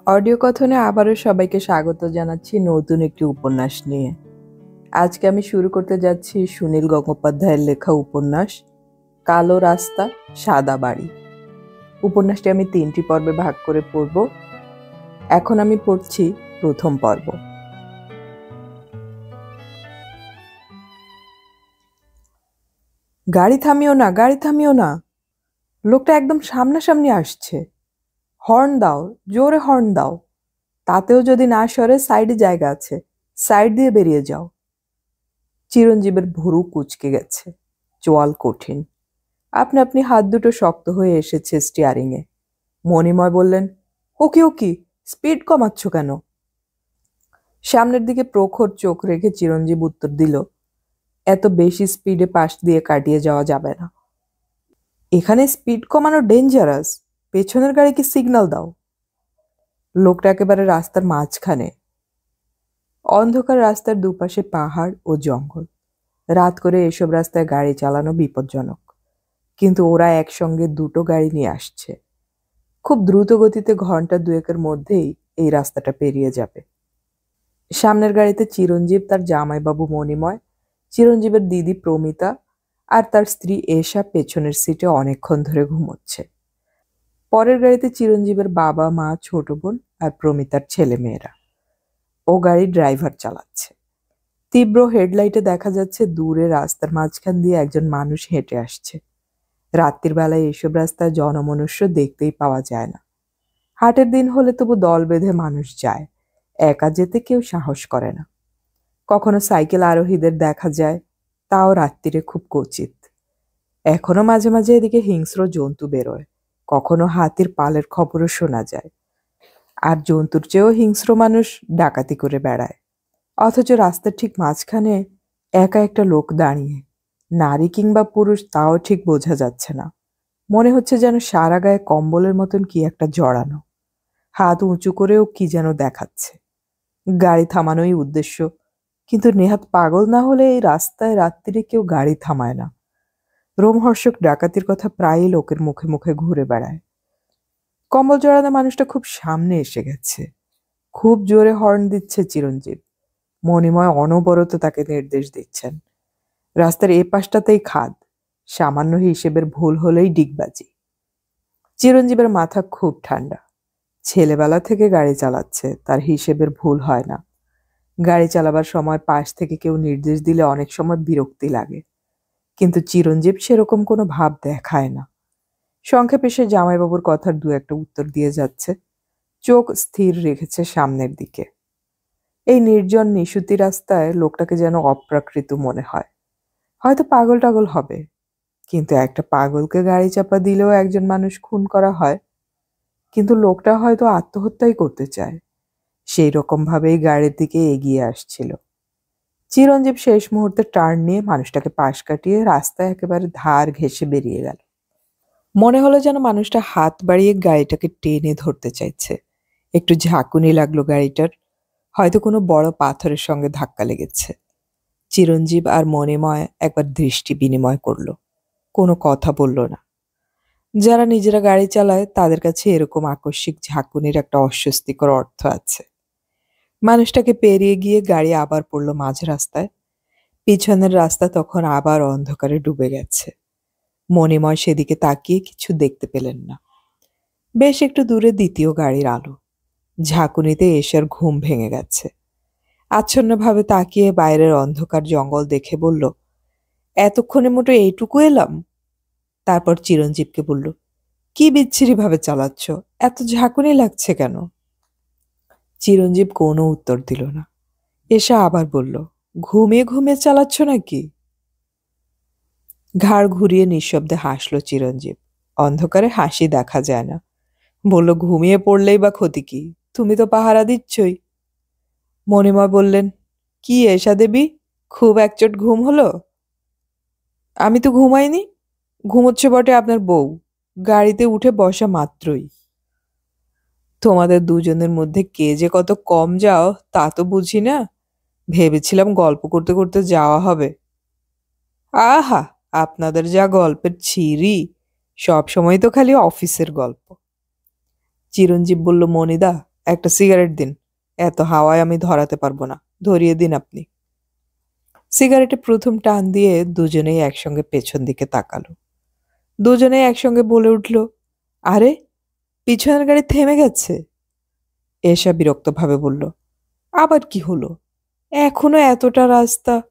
Audio কথনে আবারও সবাইকে স্বাগত জানাচ্ছি নতুন একটি উপন্যাস নিয়ে। আজকে আমি শুরু করতে যাচ্ছি সুনীল গঙ্গোপাধ্যায়ের লেখা উপন্যাস কালো রাস্তা সাদা বাড়ি। উপন্যাসটি আমি 3টি পর্বে ভাগ করে পড়ব। এখন আমি পড়ছি প্রথম পর্ব। গাড়ি থামিও না, গাড়ি থামিও না, লোকটা একদম সামনাসামনি আসছে। হর্ন দাও, জোরে হর্ন দাও। তাতেও যদি না সরে সাইডে জায়গা আছে, সাইড দিয়ে বেরিয়ে যাও। চিরঞ্জীবের ভুরু কুঁচকে গেছে, চোয়াল কঠিন। আপনি আপনি হাত দুটো শক্ত হয়ে এসেছে স্টিয়ারিংয়ে। মণিময় বললেন, ওকি ওকি, স্পিড কমাচ্ছ কেন? সামনের দিকে প্রখর চোখ রেখে চিরঞ্জীব উত্তর দিল, এত বেশি স্পিডে পাশ দিয়ে কাটিয়ে যাওয়া যাবে না। এখানে স্পিড কমানো ডেঞ্জারাস, পেছনের গাড়িকে সিগন্যাল দাও। লোকটা একেবারে রাস্তার মাঝখানে। অন্ধকার রাস্তার দুপাশে পাহাড় ও জঙ্গল। রাত করে এসব রাস্তায় গাড়ি চালানো বিপজ্জনক, কিন্তু ওরা একসঙ্গে দুটো গাড়ি নিয়ে আসছে। খুব দ্রুত গতিতে ঘন্টা দুয়েকের মধ্যেই এই রাস্তাটা পেরিয়ে যাবে। সামনের গাড়িতে চিরঞ্জীব, তার জামাইবাবু মণিময়, চিরঞ্জীবের দিদি প্রমিতা আর তার স্ত্রী এশা পেছনের সিটে অনেকক্ষণ ধরে ঘুমোচ্ছে। পরের গাড়িতে চিরঞ্জীবের বাবা, মা, ছোট বোন আর প্রমিতার ছেলে মেয়েরা। ও গাড়ির ড্রাইভার চালাচ্ছে। তীব্র হেডলাইটে দেখা যাচ্ছে দূরে রাস্তার মাঝখান দিয়ে একজন মানুষ হেঁটে আসছে। রাত্রির বেলায় এসব রাস্তায় জনমনুষ্য দেখতেই পাওয়া যায় না। হাটের দিন হলে তবু দল বেঁধে মানুষ যায়, একা যেতে কেউ সাহস করে না। কখনো সাইকেল আরোহীদের দেখা যায়, তাও রাত্রিরে খুব কচিত। এখনো মাঝে মাঝে এদিকে হিংস্র জন্তু বেরোয়, কখনো হাতির পালের খবরও শোনা যায়। আর জন্তুর চেয়েও হিংস্র মানুষ ডাকাতি করে বেড়ায়। অথচ রাস্তার ঠিক মাঝখানে একা একটা লোক দাঁড়িয়ে, নারী কিংবা পুরুষ তাও ঠিক বোঝা যাচ্ছে না। মনে হচ্ছে যেন সারা গায়ে কম্বলের মতন কি একটা জড়ানো। হাত উঁচু করেও কি যেন দেখাচ্ছে। গাড়ি থামানোই উদ্দেশ্য, কিন্তু নেহাত পাগল না হলে এই রাস্তায় রাত্রিরে কেউ গাড়ি থামায় না। রোমহর্ষক ডাকাতির কথা প্রায়ই লোকের মুখে মুখে ঘুরে বেড়ায়। কম্বল জড়ানো মানুষটা খুব সামনে এসে গেছে। খুব জোরে হর্ন দিচ্ছে চিরঞ্জীব। মণিময় অনবরত তাকে নির্দেশ দিচ্ছেন। রাস্তার এ পাশটাতেই খাদ, সামান্য হিসেবের ভুল হলেই ডিগবাজি। চিরঞ্জীবের মাথা খুব ঠান্ডা। ছেলেবেলা থেকে গাড়ি চালাচ্ছে, তার হিসেবের ভুল হয় না। গাড়ি চালাবার সময় পাশ থেকে কেউ নির্দেশ দিলে অনেক সময় বিরক্তি লাগে, কিন্তু চিরঞ্জীব সেরকম কোনো ভাব দেখায় না। সংক্ষেপে সে জামাইবাবুর কথার দু একটা উত্তর দিয়ে যাচ্ছে, চোখ স্থির রেখেছে সামনের দিকে। এই নির্জন নিশুতি রাস্তায় লোকটাকে যেন অপ্রাকৃত মনে হয়। হয়তো পাগল টাগল হবে, কিন্তু একটা পাগলকে গাড়ি চাপা দিলেও একজন মানুষ খুন করা হয়। কিন্তু লোকটা হয়তো আত্মহত্যাই করতে চায়। সেই রকম ভাবেই গাড়ির দিকে এগিয়ে আসছিল। চিরঞ্জীব শেষ মুহূর্তে টার্ন নিয়ে মানুষটাকে পাশ কাটিয়ে রাস্তায় একেবারে ধার ঘেঁষে বেরিয়ে গেল। মনে হলো যেন মানুষটা হাত বাড়িয়ে গাড়িটাকে টেনে ধরতে চাইছে। একটু ঝাঁকুনি লাগলো গাড়িটার, হয়তো কোনো বড় পাথরের সঙ্গে ধাক্কা লেগেছে। চিরঞ্জীব আর মণিময় একবার দৃষ্টি বিনিময় করলো, কোনো কথা বলল না। যারা নিজেরা গাড়ি চালায় তাদের কাছে এরকম আকস্মিক ঝাঁকুনির একটা অস্বস্তিকর অর্থ আছে। মানুষটাকে পেরিয়ে গিয়ে গাড়ি আবার পড়ল মাঝ রাস্তায়। পিছনের রাস্তা তখন আবার অন্ধকারে ডুবে গেছে। মণিময় সেদিকে তাকিয়ে কিছু দেখতে পেলেন না। বেশ একটু দূরে দ্বিতীয় গাড়ির আলো। ঝাঁকুনিতে এশার ঘুম ভেঙে গেছে। আচ্ছন্নভাবে তাকিয়ে বাইরের অন্ধকার জঙ্গল দেখে বলল, এতক্ষণে মোটো এইটুকু এলাম? তারপর চিরঞ্জীবকে বলল, কি বিচ্ছিরি ভাবে চালাচ্ছ, এত ঝাঁকুনি লাগছে কেন? চিরঞ্জীব কোনো উত্তর দিল না। এশা আবার বলল, ঘুমিয়ে ঘুমিয়ে চালাচ্ছ নাকি? ঘাড় ঘুরিয়ে নিঃশব্দে হাসল চিরঞ্জীব। অন্ধকারে হাসি দেখা যায় না। বলল, ঘুমিয়ে পড়লেই বা ক্ষতি কি, তুমি তো পাহারা দিচ্ছই। মণিময় বললেন, কি এশা দেবী, খুব একচোট ঘুম হলো? আমি তো ঘুমাইনি, ঘুমোচ্ছে বটে আপনার বউ, গাড়িতে উঠে বসা মাত্রই। তোমাদের দুজনের মধ্যে কে যে কত কম যাও তা তো বুঝি না। ভেবেছিলাম গল্প করতে করতে যাওয়া হবে। আহা, আপনাদের যা গল্পের ছিরি, সব সময় তো খালি অফিসের গল্প। চিরঞ্জীব বলল, মণিদা, একটা সিগারেট দিন। এত হাওয়ায় আমি ধরাতে পারবো না। ধরিয়ে দিন আপনি। সিগারেটে প্রথম টান দিয়ে দুজনেই একসঙ্গে পেছন দিকে তাকালো। দুজনেই একসঙ্গে বলে উঠল, আরে, পিছনের গাড়ি থেমে গেছে। এশা বিরক্তভাবে বলল, আবার কি হলো? এখনো এতটা রাস্তা।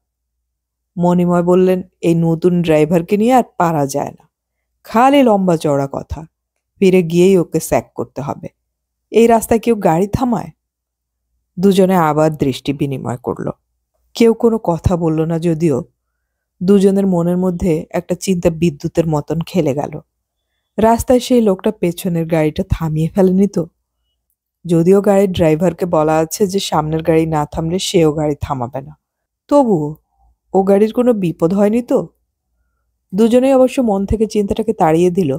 মণিময় বললেন, এই নতুন ড্রাইভারকে নিয়ে আর পারা যায় না। খালি লম্বা চওড়া কথা। ফিরে গিয়েই ওকে স্যাক করতে হবে। এই রাস্তায় কেউ গাড়ি থামায়? দুজনে আবার দৃষ্টি বিনিময় করল। কেউ কোনো কথা বলল না, যদিও দুজনের মনের মধ্যে একটা চিন্তা বিদ্যুতের মতন খেলে গেল। রাস্তায় সেই লোকটা পেছনের গাড়িটা থামিয়ে ফেলেনি তো? যদিও গাড়ির ড্রাইভারকে বলা আছে যে সামনের গাড়ি না থামলে সেও গাড়ি থামাবে না, তবুও ও গাড়ির কোনো বিপদ হয়নি তো? দুজনেই অবশ্য মন থেকে চিন্তাটাকে তাড়িয়ে দিল।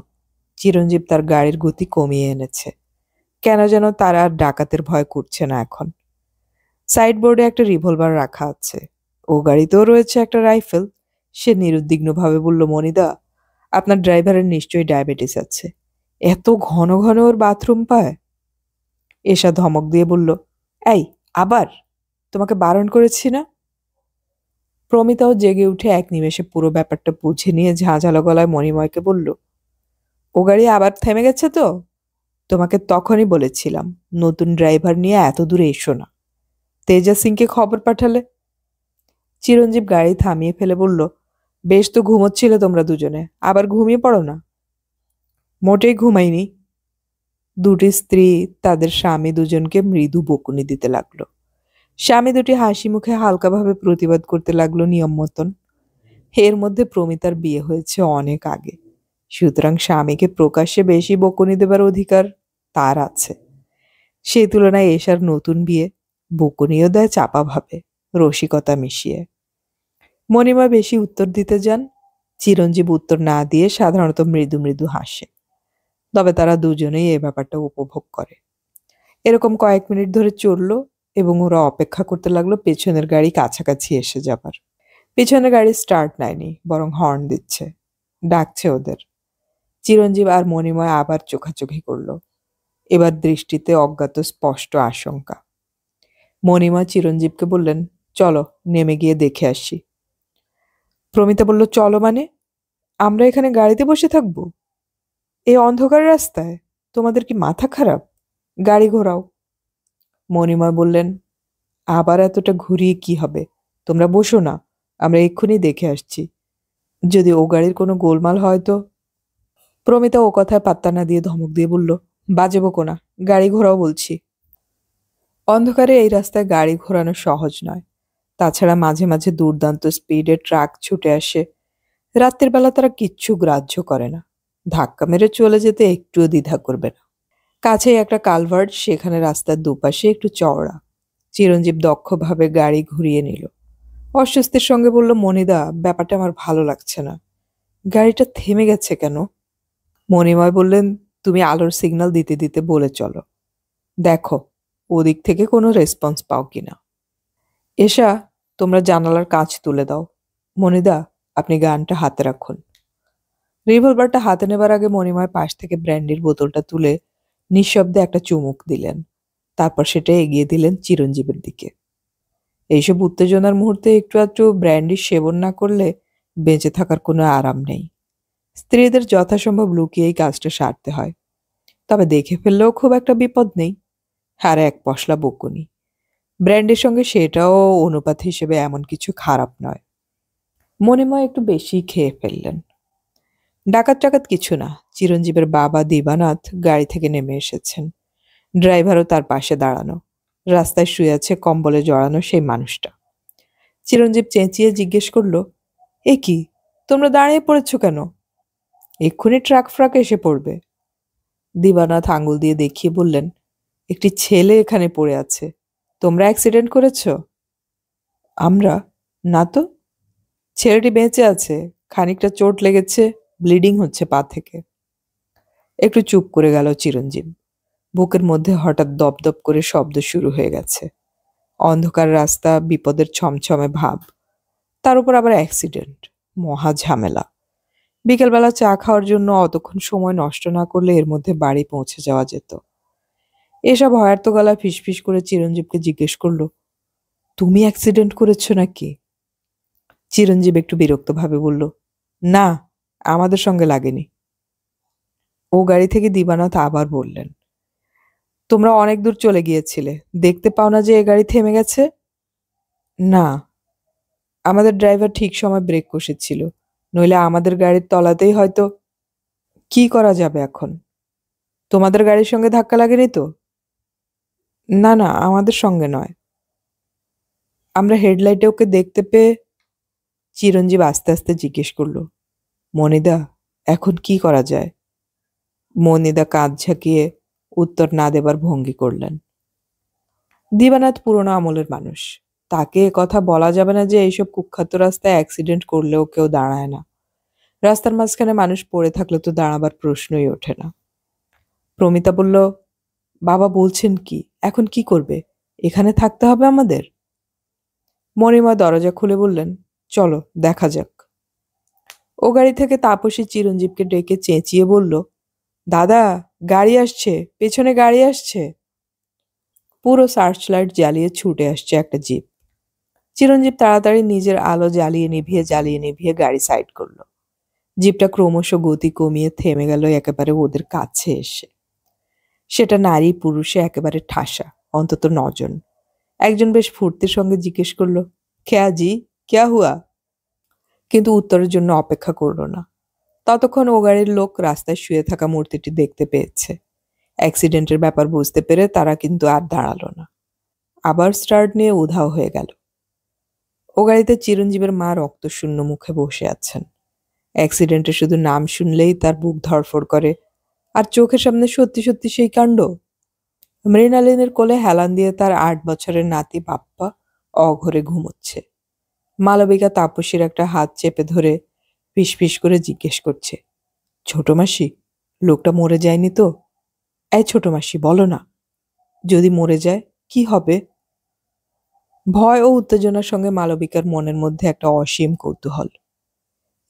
চিরঞ্জীব তার গাড়ির গতি কমিয়ে এনেছে। কেন যেন তার আর ডাকাতের ভয় করছে না এখন। সাইডবোর্ডে একটা রিভলভার রাখা আছে। ও গাড়িতেও রয়েছে একটা রাইফেল। সে নিরুদ্বিগ্নভাবে বলল, মনিদা, আপনার ড্রাইভারের নিশ্চয়ই ডায়াবেটিস আছে। এত ঘন ঘন ওর বাথরুম পায়? এশা ধমক দিয়ে বলল, এই, আবার? তোমাকে বারণ করেছি না? প্রমিতাও জেগে উঠে এক নিমেষে পুরো ব্যাপারটা বুঝে নিয়ে ঝাঁঝালো গলায় মণিময়কে বলল, ও গাড়ি আবার থেমে গেছে তো? তোমাকে তখনই বলেছিলাম নতুন ড্রাইভার নিয়ে এত দূরে এসো না। তেজা সিংকে খবর পাঠালে? চিরঞ্জীব গাড়ি থামিয়ে ফেলে বলল, বেশ তো ঘুমোচ্ছিলে তোমরা দুজনে, আবার ঘুমিয়ে পড়ো না। মোটেই ঘুমাইনি। দুটি স্ত্রী তাদের স্বামী দুজনকে মৃদু বকুনি দিতে লাগলো। স্বামী দুটি হাসি মুখে হালকাভাবে প্রতিবাদ করতে লাগলো নিয়ম মতন। এর মধ্যে প্রমিতার বিয়ে হয়েছে অনেক আগে, সুতরাং স্বামীকে প্রকাশ্যে বেশি বকুনি দেবার অধিকার তার আছে। সেই তুলনায় এশার নতুন বিয়ে, বকুনিও দেয় চাপাভাবে, রসিকতা মিশিয়ে। মণিমা বেশি উত্তর দিতে যান। চিরঞ্জীব উত্তর না দিয়ে সাধারণত মৃদু মৃদু হাসে। তবে তারা দুজনেই এ ব্যাপারটা উপভোগ করে। এরকম কয়েক মিনিট ধরে চলল এবং ওরা অপেক্ষা করতে লাগলো পেছনের গাড়ি কাছাকাছি এসে যাবার। পেছনের গাড়ি স্টার্ট নেয়নি, বরং হর্ন দিচ্ছে, ডাকছে ওদের। চিরঞ্জীব আর মণিময় আবার চোখাচোখি করল। এবার দৃষ্টিতে অজ্ঞাত স্পষ্ট আশঙ্কা। মণিময় চিরঞ্জীবকে বললেন, চলো নেমে গিয়ে দেখে আসি। প্রমিতা বলল, চলো মানে? আমরা এখানে গাড়িতে বসে থাকবো এই অন্ধকার রাস্তায়? তোমাদের কি মাথা খারাপ? গাড়ি ঘোরাও। মণিময় বললেন, আবার এতটা ঘুরিয়ে কি হবে? তোমরা বসো না, আমরা এক্ষুনি দেখে আসছি। যদি ও গাড়ির কোনো গোলমাল হয় তো? প্রমিতা ও কথায় পাত্তা না দিয়ে ধমক দিয়ে বলল, বাজে বকো না, গাড়ি ঘোরাও বলছি। অন্ধকারে এই রাস্তায় গাড়ি ঘোরানো সহজ নয়। তাছাড়া মাঝে মাঝে দুর্দান্ত স্পিডে ট্রাক ছুটে আসে। রাত্রের বেলা তারা কিচ্ছু গ্রাহ্য করে না। ধাক্কা মেরে চলে যেতে একটুও দ্বিধা করবে না। কাছেই একটা কালভার্ট, সেখানে রাস্তার দুপাশে একটু চওড়া। চিরঞ্জীব দক্ষভাবে গাড়ি ঘুরিয়ে নিল। অস্বস্তির সঙ্গে বলল, মনিদা, ব্যাপারটা আমার ভালো লাগছে না। গাড়িটা থেমে গেছে কেন? মণিময় বললেন, তুমি আলোর সিগন্যাল দিতে দিতে বলে চলো, দেখো ওদিক থেকে কোনো রেসপন্স পাও কিনা। এশা, তোমরা জানালার কাঁচ তুলে দাও। মনিদা, আপনি গানটা হাতে রাখুন। রিভলভারটা হাতে নেবার আগে মণিময় পাশ থেকে ব্র্যান্ডির বোতলটা তুলে নিঃশব্দে একটা চুমুক দিলেন। তারপর সেটা এগিয়ে দিলেন চিরঞ্জীবের দিকে। এইসব উত্তেজনার মুহূর্তে একটু আধটু ব্র্যান্ডি সেবন না করলে বেঁচে থাকার কোনো আরাম নেই। স্ত্রীদের যথাসম্ভব লুকিয়েই কাজটা সারতে হয়। তবে দেখে ফেললেও খুব একটা বিপদ নেই। আর এক পশলা বকুনি, ব্র্যান্ডের সঙ্গে সেটাও অনুপাত হিসেবে এমন কিছু খারাপ নয়। মণিময় একটু বেশি খেয়ে ফেললেন। ডাকাত টাকাত কিছু না। চিরঞ্জীবের বাবা দিবানাথ গাড়ি থেকে নেমে এসেছেন। ড্রাইভারও তার পাশে দাঁড়ানো। রাস্তায় শুয়ে আছে কম্বলে জড়ানো সেই মানুষটা। চিরঞ্জীব চেঁচিয়ে জিজ্ঞেস করলো, এ কি, তোমরা দাঁড়িয়ে পড়েছ কেন? এক্ষুনি ট্রাক ফ্রাক এসে পড়বে। দিবানাথ আঙুল দিয়ে দেখিয়ে বললেন, একটি ছেলে এখানে পড়ে আছে। তোমরা অ্যাক্সিডেন্ট করেছ? আমরা? না তো। ছেলেটি বেঁচে আছে, খানিকটা চোট লেগেছে, ব্লিডিং হচ্ছে পা থেকে। একটু চুপ করে গেল চিরঞ্জীব। বুকের মধ্যে হঠাৎ দপদপ করে শব্দ শুরু হয়ে গেছে। অন্ধকার রাস্তা, বিপদের ছমছমে ভাব, তার উপর আবার অ্যাক্সিডেন্ট, মহা ঝামেলা। বিকেলবেলা চা খাওয়ার জন্য অতক্ষণ সময় নষ্ট না করলে এর মধ্যে বাড়ি পৌঁছে যাওয়া যেত। এসব হয়ার্ত গলায় ফিসফিস করে চিরঞ্জীবকে জিজ্ঞেস করলো, তুমি অ্যাক্সিডেন্ট করেছো নাকি? চিরঞ্জীব একটু বিরক্তভাবে বলল, না, আমাদের সঙ্গে লাগেনি। ও গাড়ি থেকে দিবানাথ আবার বললেন, তোমরা অনেক দূর চলে গিয়েছিলে, দেখতে পাও না যে এ গাড়ি থেমে গেছে? না, আমাদের ড্রাইভার ঠিক সময় ব্রেক কষেছিল, নইলে আমাদের গাড়ির তলাতেই হয়তো। কি করা যাবে এখন? তোমাদের গাড়ির সঙ্গে ধাক্কা লাগেনি তো? না না, আমাদের সঙ্গে নয়। আমরা হেডলাইটে ওকে দেখতে পেয়ে। চিরঞ্জীব আস্তে আস্তে জিজ্ঞেস করলো, মনিদা, এখন কি করা যায়? মনিদা কাঁধ ঝাঁকিয়ে উত্তর না দেবার ভঙ্গি করলেন। দিবানাথ পুরোনো আমলের মানুষ, তাকে কথা বলা যাবে না যে এইসব কুখ্যাত রাস্তায় অ্যাক্সিডেন্ট করলেও কেউ দাঁড়ায় না। রাস্তার মাঝখানে মানুষ পড়ে থাকলে তো দাঁড়াবার প্রশ্নই ওঠে না। প্রমিতা বলল, বাবা বলছেন কি, এখন কি করবে? এখানে থাকতে হবে আমাদের? মণিমা দরজা খুলে বললেন, চলো দেখা যাক। ও গাড়ি থেকে তাপসী চিরঞ্জীবকে ডেকে চেঁচিয়ে বলল, দাদা, গাড়ি আসছে, পেছনে গাড়ি আসছে। পুরো সার্চ লাইট জ্বালিয়ে ছুটে আসছে একটা জিপ। চিরঞ্জীব তাড়াতাড়ি নিজের আলো জ্বালিয়ে নিভিয়ে গাড়ি সাইড করলো। জিপটা ক্রমশ গতি কমিয়ে থেমে গেল একেবারে ওদের কাছে এসে। সেটা নারী পুরুষে একেবারে ঠাসা, অন্তত 9 জন। একজন বেশ ফুর্তির সঙ্গে জিজ্ঞেস করলো, ক্যা জি, ক্যা হুয়া? কিন্তু উত্তরের জন্য অপেক্ষা করলো না। ততক্ষণ ও গাড়ির লোক রাস্তায় শুয়ে থাকা মূর্তিটি দেখতে পেয়েছে। অ্যাক্সিডেন্টের ব্যাপার বুঝতে পেরে তারা কিন্তু আর দাঁড়ালো না, আবার স্টার্ট নিয়ে উধাও হয়ে গেল। ও গাড়িতে চিরঞ্জীবের মা রক্তশূন্য মুখে বসে আছেন। অ্যাক্সিডেন্টে শুধু নাম শুনলেই তার বুক ধড়ফড় করে, আর চোখের সামনে সত্যি সত্যি সেই কাণ্ড। মৃণালিনীর কোলে হেলান দিয়ে তার 8 বছরের নাতি বাপ্পা অঘরে ঘুমোচ্ছে। মালবিকা তাপসীর একটা হাত চেপে ধরে ফিসফিস করে জিজ্ঞেস করছে, ছোট মাসি, লোকটা মরে যায়নি তো? এই ছোট মাসি, বলো না, যদি মরে যায় কি হবে? ভয় ও উত্তেজনার সঙ্গে মালবিকার মনের মধ্যে একটা অসীম কৌতূহল।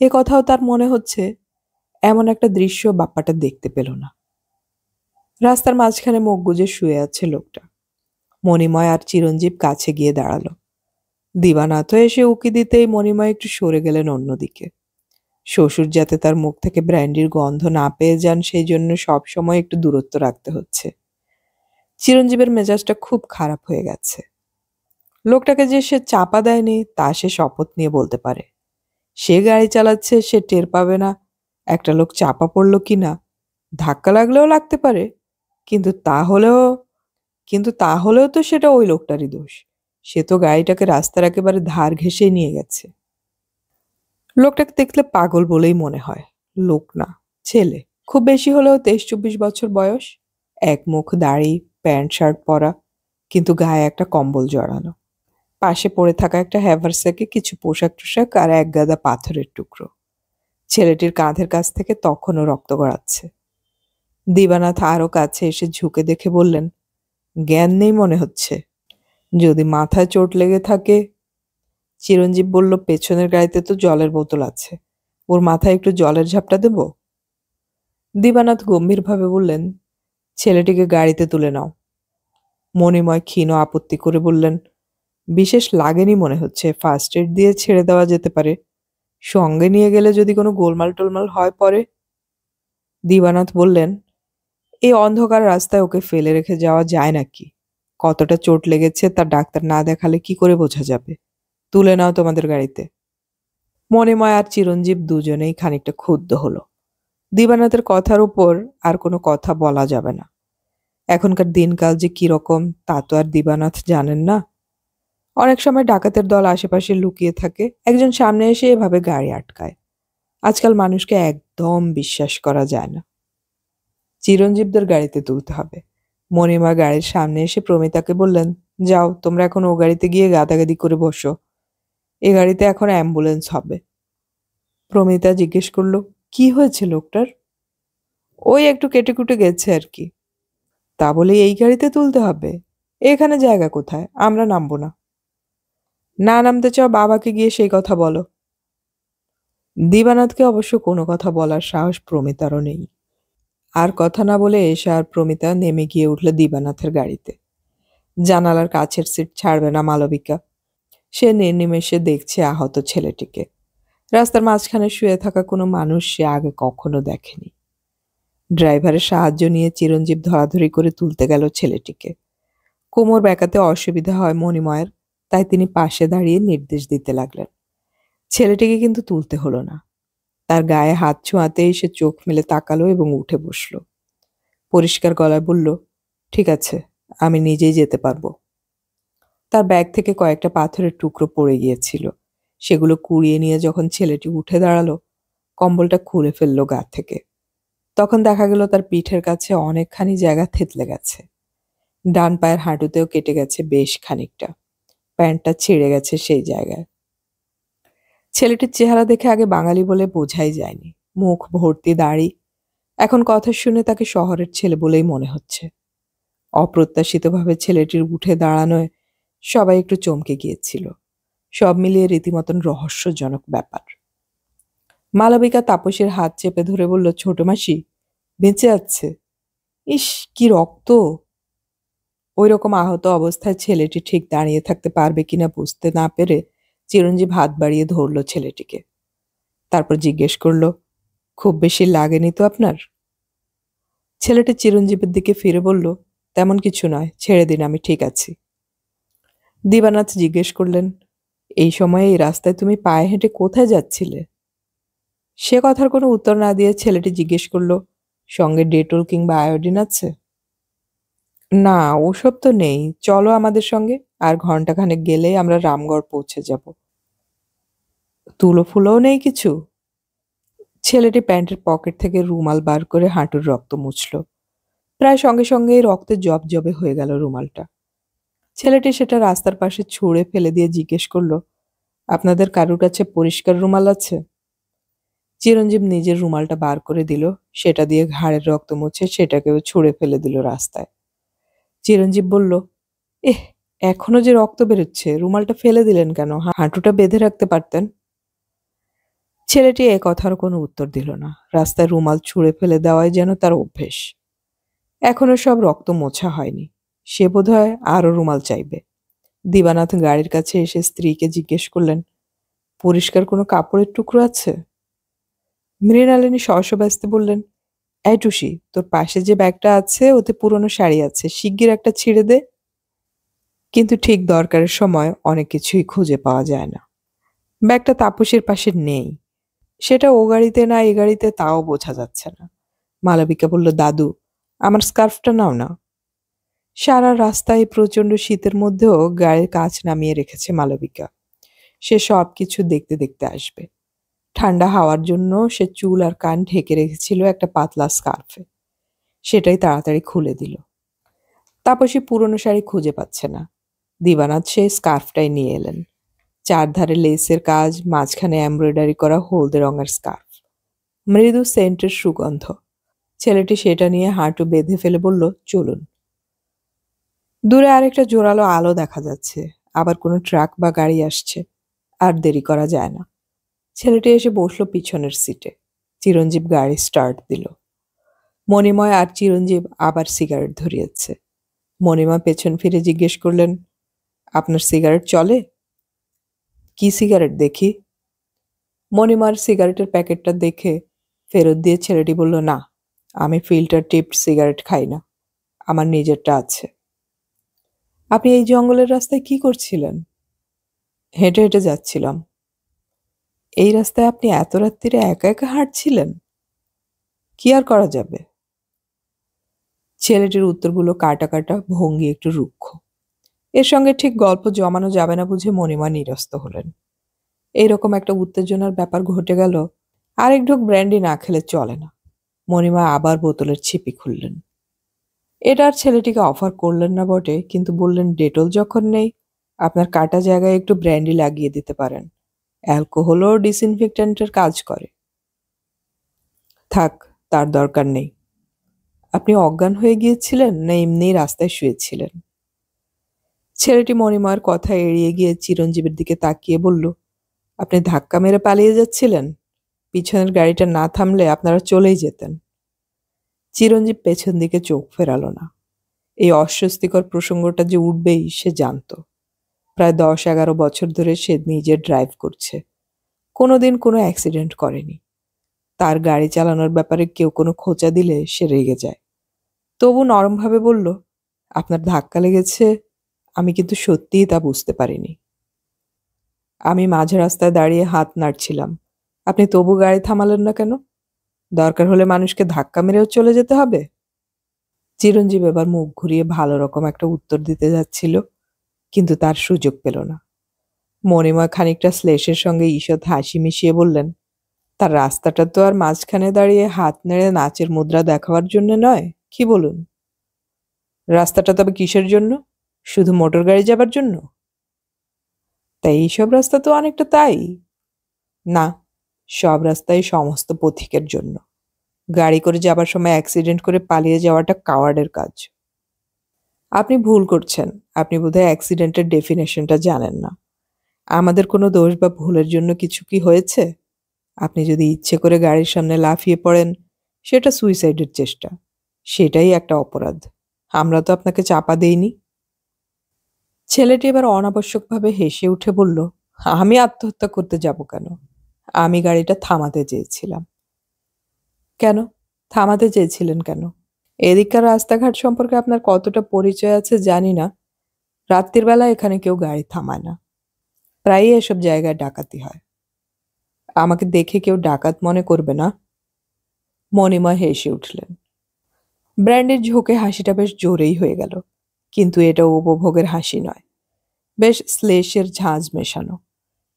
এ কথাও তার মনে হচ্ছে, এমন একটা দৃশ্য বাপ্পাটা দেখতে পেল না। রাস্তার মাঝখানে মুখ গুজে শুয়ে আছে লোকটা। মণিময় আর চিরঞ্জীব কাছে গিয়ে দাঁড়ালো। দিবানাথ এসে উকি দিতেই মণিময় একটু সরে গেলেন অন্যদিকে। শ্বশুর যাতে তার মুখ থেকে ব্র্যান্ডির গন্ধ না পেয়ে যান, সেই জন্য সবসময় একটু দূরত্ব রাখতে হচ্ছে। চিরঞ্জীবের মেজাজটা খুব খারাপ হয়ে গেছে। লোকটাকে যে সে চাপা দেয়নি তা সে শপথ নিয়ে বলতে পারে। সে গাড়ি চালাচ্ছে, সে টের পাবে না একটা লোক চাপা পড়লো কিনা। ধাক্কা লাগলেও লাগতে পারে, কিন্তু তাহলেও তো সেটা ওই লোকটারই দোষ। সে তো গাড়িটাকে রাস্তার একেবারে ধার ঘেঁষে নিয়ে গেছে। লোকটাকে দেখলে পাগল বলেই মনে হয়। লোক না, ছেলে, খুব বেশি হলেও 23-24 বছর বয়স। এক মুখ দাড়ি, প্যান্ট শার্ট পরা, কিন্তু গায়ে একটা কম্বল জড়ানো। পাশে পড়ে থাকা একটা হ্যাভারস্যাকে কিছু পোশাক টোশাক আর এক গাদা পাথরের টুকরো। ছেলেটির কাঁধের কাছ থেকে তখনও রক্ত গড়াচ্ছে। দিবানাথ আরো কাছে এসে ঝুঁকে দেখে বললেন, জ্ঞান নেই মনে হচ্ছে। যদি মাথায় চোট লেগে থাকে। চিরঞ্জীব বলল, পেছনের গাড়িতে তো জলের বোতল আছে, ওর মাথায় একটু জলের ঝাপটা দেব? দিবানাথ গম্ভীরভাবে বললেন, ছেলেটিকে গাড়িতে তুলে নাও। মণিময় ক্ষীণ আপত্তি করে বললেন, বিশেষ লাগেনি মনে হচ্ছে, ফার্স্ট এড দিয়ে ছেড়ে দেওয়া যেতে পারে। সঙ্গে নিয়ে গেলে যদি কোনো গোলমাল টোলমাল হয় পরে। দিবানাথ বললেন, এই অন্ধকার রাস্তায় ওকে ফেলে রেখে যাওয়া যায় নাকি? কতটা চোট লেগেছে তা ডাক্তার না দেখালে কি করে বোঝা যাবে? তুলে নাও তোমাদের গাড়িতে। মণিময় আর চিরঞ্জীব দুজনেই খানিকটা ক্ষুব্ধ হলো। দিবানাথের কথার উপর আর কোনো কথা বলা যাবে না। এখনকার দিনকাল যে কিরকম তা তো আর দিবানাথ জানেন না। অনেক সময় ডাকাতের দল আশেপাশে লুকিয়ে থাকে, একজন সামনে এসে এভাবে গাড়ি আটকায়। আজকাল মানুষকে একদম বিশ্বাস করা যায় না। চিরঞ্জীবদের গাড়িতে তুলতে হবে। মণিমা গাড়ির সামনে এসে প্রমিতাকে বললেন, যাও তোমরা এখন ও গাড়িতে গিয়ে গাদাগাদি করে বসো, এ গাড়িতে এখন অ্যাম্বুলেন্স হবে। প্রমিতা জিজ্ঞেস করলো, কি হয়েছে লোকটার? ওই একটু কেটে কুটে গেছে আর কি। তা বলে এই গাড়িতে তুলতে হবে? এখানে জায়গা কোথায়, আমরা নামবো না। না নামতে চাও বাবাকে গিয়ে সেই কথা বলো। দিবানাথকে অবশ্য কোনো কথা বলার সাহস প্রমিতারও নেই। আর কথা না বলে এসে আর প্রমিতা নেমে গিয়ে উঠল দিবানাথের গাড়িতে। জানালার কাছের সিট ছাড়বে না মালবিকা। সে নির্নিমেষে দেখছে আহত ছেলেটিকে। রাস্তার মাঝখানে শুয়ে থাকা কোনো মানুষ সে আগে কখনো দেখেনি। ড্রাইভারের সাহায্য নিয়ে চিরঞ্জীব ধরাধরি করে তুলতে গেল ছেলেটিকে। কোমর বেঁকাতে অসুবিধা হয় মণিময়ের, তাই তিনি পাশে দাঁড়িয়ে নির্দেশ দিতে লাগলেন। ছেলেটিকে কিন্তু তুলতে হলো না। তার গায়ে হাত ছোঁয়াতেই সে চোখ মেলে তাকালো এবং উঠে বসল। পরিষ্কার গলায় বলল, ঠিক আছে, আমি নিজেই যেতে পারবো। তার ব্যাগ থেকে কয়েকটা পাথরের টুকরো পড়ে গিয়েছিল। সেগুলো কুড়িয়ে নিয়ে যখন ছেলেটি উঠে দাঁড়ালো, কম্বলটা খুলে ফেললো গা থেকে। তখন দেখা গেল তার পিঠের কাছে অনেকখানি জায়গা থেতলে গেছে। ডান পায়ের হাঁটুতেও কেটে গেছে বেশ খানিকটা। প্যান্টটা ছিঁড়ে গেছে সেই জায়গায়। ছেলেটির চেহারা দেখে আগে বাঙালি বলে বোঝাই যায়নি। মুখ ভর্তি দাড়ি। এখন কথা শুনে তাকে শহরের ছেলে বলেই মনে হচ্ছে। অপ্রত্যাশিতভাবে ছেলেটির উঠে দাঁড়ানোয় সবাই একটু চমকে গিয়েছিল। সব মিলিয়ে রীতিমতন রহস্যজনক ব্যাপার। মালবিকা তাপসীর হাত চেপে ধরে বলল, ছোট মাসি বেঁচে আছে। ইস, কি রক্ত! ওই রকম আহত অবস্থায় ছেলেটি ঠিক দাঁড়িয়ে থাকতে পারবে কিনা বুঝতে না পেরে চিরঞ্জীব হাত বাড়িয়ে ধরল ছেলেটিকে। তারপর জিজ্ঞেস করল, খুব বেশি লাগেনি তো আপনার? ছেলেটি চিরঞ্জীবের দিকে ফিরে বলল, তেমন কিছু নয়, ছেড়ে দিন, আমি ঠিক আছি। দিবানাথ জিজ্ঞেস করলেন, এই সময়ে এই রাস্তায় তুমি পায়ে হেঁটে কোথায় যাচ্ছিলে? সে কথার কোনো উত্তর না দিয়ে ছেলেটি জিজ্ঞেস করল, সঙ্গে ডেটল কিংবা আয়োডিন আছে? না, ওসব তো নেই। চলো আমাদের সঙ্গে, আর ঘন্টাখানেক গেলেই আমরা রামগড় পৌঁছে যাব। তুলো ফুলোও নেই কিছু? ছেলেটি প্যান্টের পকেট থেকে রুমাল বার করে হাঁটুর রক্ত মুছল। প্রায় সঙ্গে সঙ্গেই রক্তে জবজবে হয়ে গেল রুমালটা। ছেলেটি সেটা রাস্তার পাশে ছুঁড়ে ফেলে দিয়ে জিজ্ঞেস করল, আপনাদের কারুর কাছে পরিষ্কার রুমাল আছে? চিরঞ্জীব নিজের রুমালটা বার করে দিল, সেটা দিয়ে ঘাড়ের রক্ত মুছে সেটাকেও ছুঁড়ে ফেলে দিল রাস্তায়। চিরঞ্জীব বলল, এহ, এখনো যে রক্ত বেরোচ্ছে, রুমালটা ফেলে দিলেন কেন? হাঁটুটা বেঁধে রাখতে পারতেন। ছেলেটি এ কথার কোনো উত্তর দিল না। রাস্তায় রুমাল ছুঁড়ে ফেলে দেওয়াই যেন তার অভ্যেস। এখনো সব রক্ত মোছা হয়নি। সে বোধহয় আরো রুমাল চাইবে। দিবানাথ গাড়ির কাছে এসে স্ত্রীকে জিজ্ঞেস করলেন, পরিষ্কার কোনো কাপড়ের টুকরো আছে? মৃণালিনী সহসব্যস্তে বললেন, এই টুসি, তোর পাশে যে ব্যাগটা আছে ওতে পুরনো শাড়ি আছে, শিগগির একটা ছিঁড়ে দে। কিন্তু ঠিক দরকারের সময় অনেক কিছুই খুঁজে পাওয়া যায় না। ব্যাগটা তাপসীর পাশে নেই। সেটা ও গাড়িতে না এ গাড়িতে তাও বোঝা যাচ্ছে না। মালবিকা বলল, দাদু, আমার স্কার্ফটা নাও না। সারা রাস্তায় প্রচন্ড শীতের মধ্যেও গাড়ির কাঁচ নামিয়ে রেখেছে মালবিকা। সে সব কিছু দেখতে দেখতে আসবে। ঠান্ডা হাওয়ার জন্য সে চুল আর কান ঢেকে রেখেছিল একটা পাতলা স্কার্ফে। সেটাই তাড়াতাড়ি খুলে দিল। তাপসী পুরনো শাড়ি খুঁজে পাচ্ছে না। দিবানাথ সেই স্কার্ফটাই নিয়ে এলেন। চারধারে লেসের কাজ, মাঝখানে এমব্রয়ডারি করা হলদে রঙের স্কার্ফ। মৃদু সেন্টের সুগন্ধ। ছেলেটি সেটা নিয়ে হাঁটু বেঁধে ফেলে বলল, চলুন। দূরে আরেকটা জোরালো আলো দেখা যাচ্ছে। আবার কোনো ট্রাক বা গাড়ি আসছে। আর দেরি করা যায় না। ছেলেটি এসে বসলো পিছনের সিটে। চিরঞ্জীব গাড়ি স্টার্ট দিল। মণিময় আর চিরঞ্জীব আবার সিগারেট ধরিয়েছে। মণিমা পেছন ফিরে জিজ্ঞেস করলেন, আপনার সিগারেট চলে? কি সিগারেট দেখি? মণিমার সিগারেটের প্যাকেটটা দেখে ফেরত দিয়ে ছেলেটি বলল, না, আমি ফিল্টার টিপড সিগারেট খাই না, আমার নিজেরটা আছে। আপনি এই জঙ্গলের রাস্তায় কি করছিলেন? হেঁটে হেঁটে যাচ্ছিলাম। এই রাস্তায় আপনি এত রাত্রিরে একা একা হাঁটছিলেন? কি আর করা যাবে? ছেলেটির উত্তরগুলো কাটা কাটা, ভঙ্গি একটু রুক্ষ। এর সঙ্গে ঠিক গল্প জমানো যাবে না বুঝে মণিমা নিরস্ত হলেন। এইরকম একটা উত্তেজনার ব্যাপার ঘটে গেল, আরেক ঢোক ব্র্যান্ডি না খেলে চলে না। মণিমা আবার বোতলের ছিপি খুললেন। এটা আর ছেলেটিকে অফার করলেন না বটে, কিন্তু বললেন, ডেটল যখন নেই, আপনার কাটা জায়গায় একটু ব্র্যান্ডি লাগিয়ে দিতে পারেন। অ্যালকোহলও ডিসইনফেক্ট্যান্টের কাজ করে। থাক, তার দরকার নেই। আপনি অজ্ঞান হয়ে গিয়েছিলেন না এমনি রাস্তায় শুয়েছিলেন? ছেলেটি মণিময়ের কথা এড়িয়ে গিয়ে চিরঞ্জীবের দিকে তাকিয়ে বলল, আপনি ধাক্কা মেরে পালিয়ে যাচ্ছিলেন? পিছনের গাড়িটা না থামলে আপনারা চলেই যেতেন। চিরঞ্জীব পেছন দিকে চোখ ফেরালো না। এই অস্বস্তিকর প্রসঙ্গটা যে উঠবেই সে জানত। প্রায় 10-11 বছর ধরে সে নিজে ড্রাইভ করছে, কোনোদিন কোনো অ্যাক্সিডেন্ট করেনি। তার গাড়ি চালানোর ব্যাপারে কেউ কোনো খোঁচা দিলে সে রেগে যায়। তবু নরমভাবে বলল, আপনার ধাক্কা লেগেছে, আমি কিন্তু সত্যিই তা বুঝতে পারিনি। আমি মাঝ রাস্তায় দাঁড়িয়ে হাত নাড়ছিলাম, আপনি তবু গাড়ি থামালেন না কেন? দরকার হলে মানুষকে ধাক্কা মেরেও চলে যেতে হবে? চিরঞ্জীব এবার মুখ ঘুরিয়ে ভালো রকম একটা উত্তর দিতে যাচ্ছিল, কিন্তু তার সুযোগ পেল না। মণিময় খানিকটা শ্লেষের সঙ্গে ঈষৎ হাসি মিশিয়ে বললেন, তার রাস্তাটা তো আর মাঝখানে দাঁড়িয়ে হাত নেড়ে নাচের মুদ্রা দেখাবার জন্য নয়, কি বলুন? রাস্তাটা তবে কিসের জন্য? শুধু মোটর গাড়ি যাবার জন্য? তাই এইসব রাস্তা তো অনেকটা তাই। না, সব রাস্তাই সমস্ত পথিকের জন্য। গাড়ি করে যাবার সময় অ্যাক্সিডেন্ট করে পালিয়ে যাওয়াটা কাওয়ার্ডের কাজ। আপনি ভুল করছেন, আপনি বোধহয় অ্যাক্সিডেন্টের ডেফিনেশনটা জানেন না। আমাদের কোনো দোষ বা ভুলের জন্য কিছু কি হয়েছে? আপনি যদি ইচ্ছে করে গাড়ির সামনে লাফিয়ে পড়েন, সেটা সুইসাইডের চেষ্টা, সেটাই একটা অপরাধ। আমরা তো আপনাকে চাপা দেইনি। ছেলেটি এবার অনাবশ্যকভাবে হেসে উঠে বলল, আমি আত্মহত্যা করতে যাব কেন? আমি গাড়িটা থামাতে চেয়েছিলাম। কেন থামাতে চেয়েছিলেন কেন? এদিককার রাস্তাঘাট সম্পর্কে আপনার কতটা পরিচয় আছে জানি না। রাত্রির বেলা এখানে কেউ গাড়ি থামায় না, প্রায়ই এসব জায়গায় ডাকাতি হয়। আমাকে দেখে কেউ ডাকাত মনে করবে না? মণিময় হেসে উঠলেন। ব্র্যান্ডির ঝোঁকে হাসিটা বেশ জোরেই হয়ে গেল, কিন্তু এটা উপভোগের হাসি নয়, বেশ শ্লেষের ঝাঁজ মেশানো।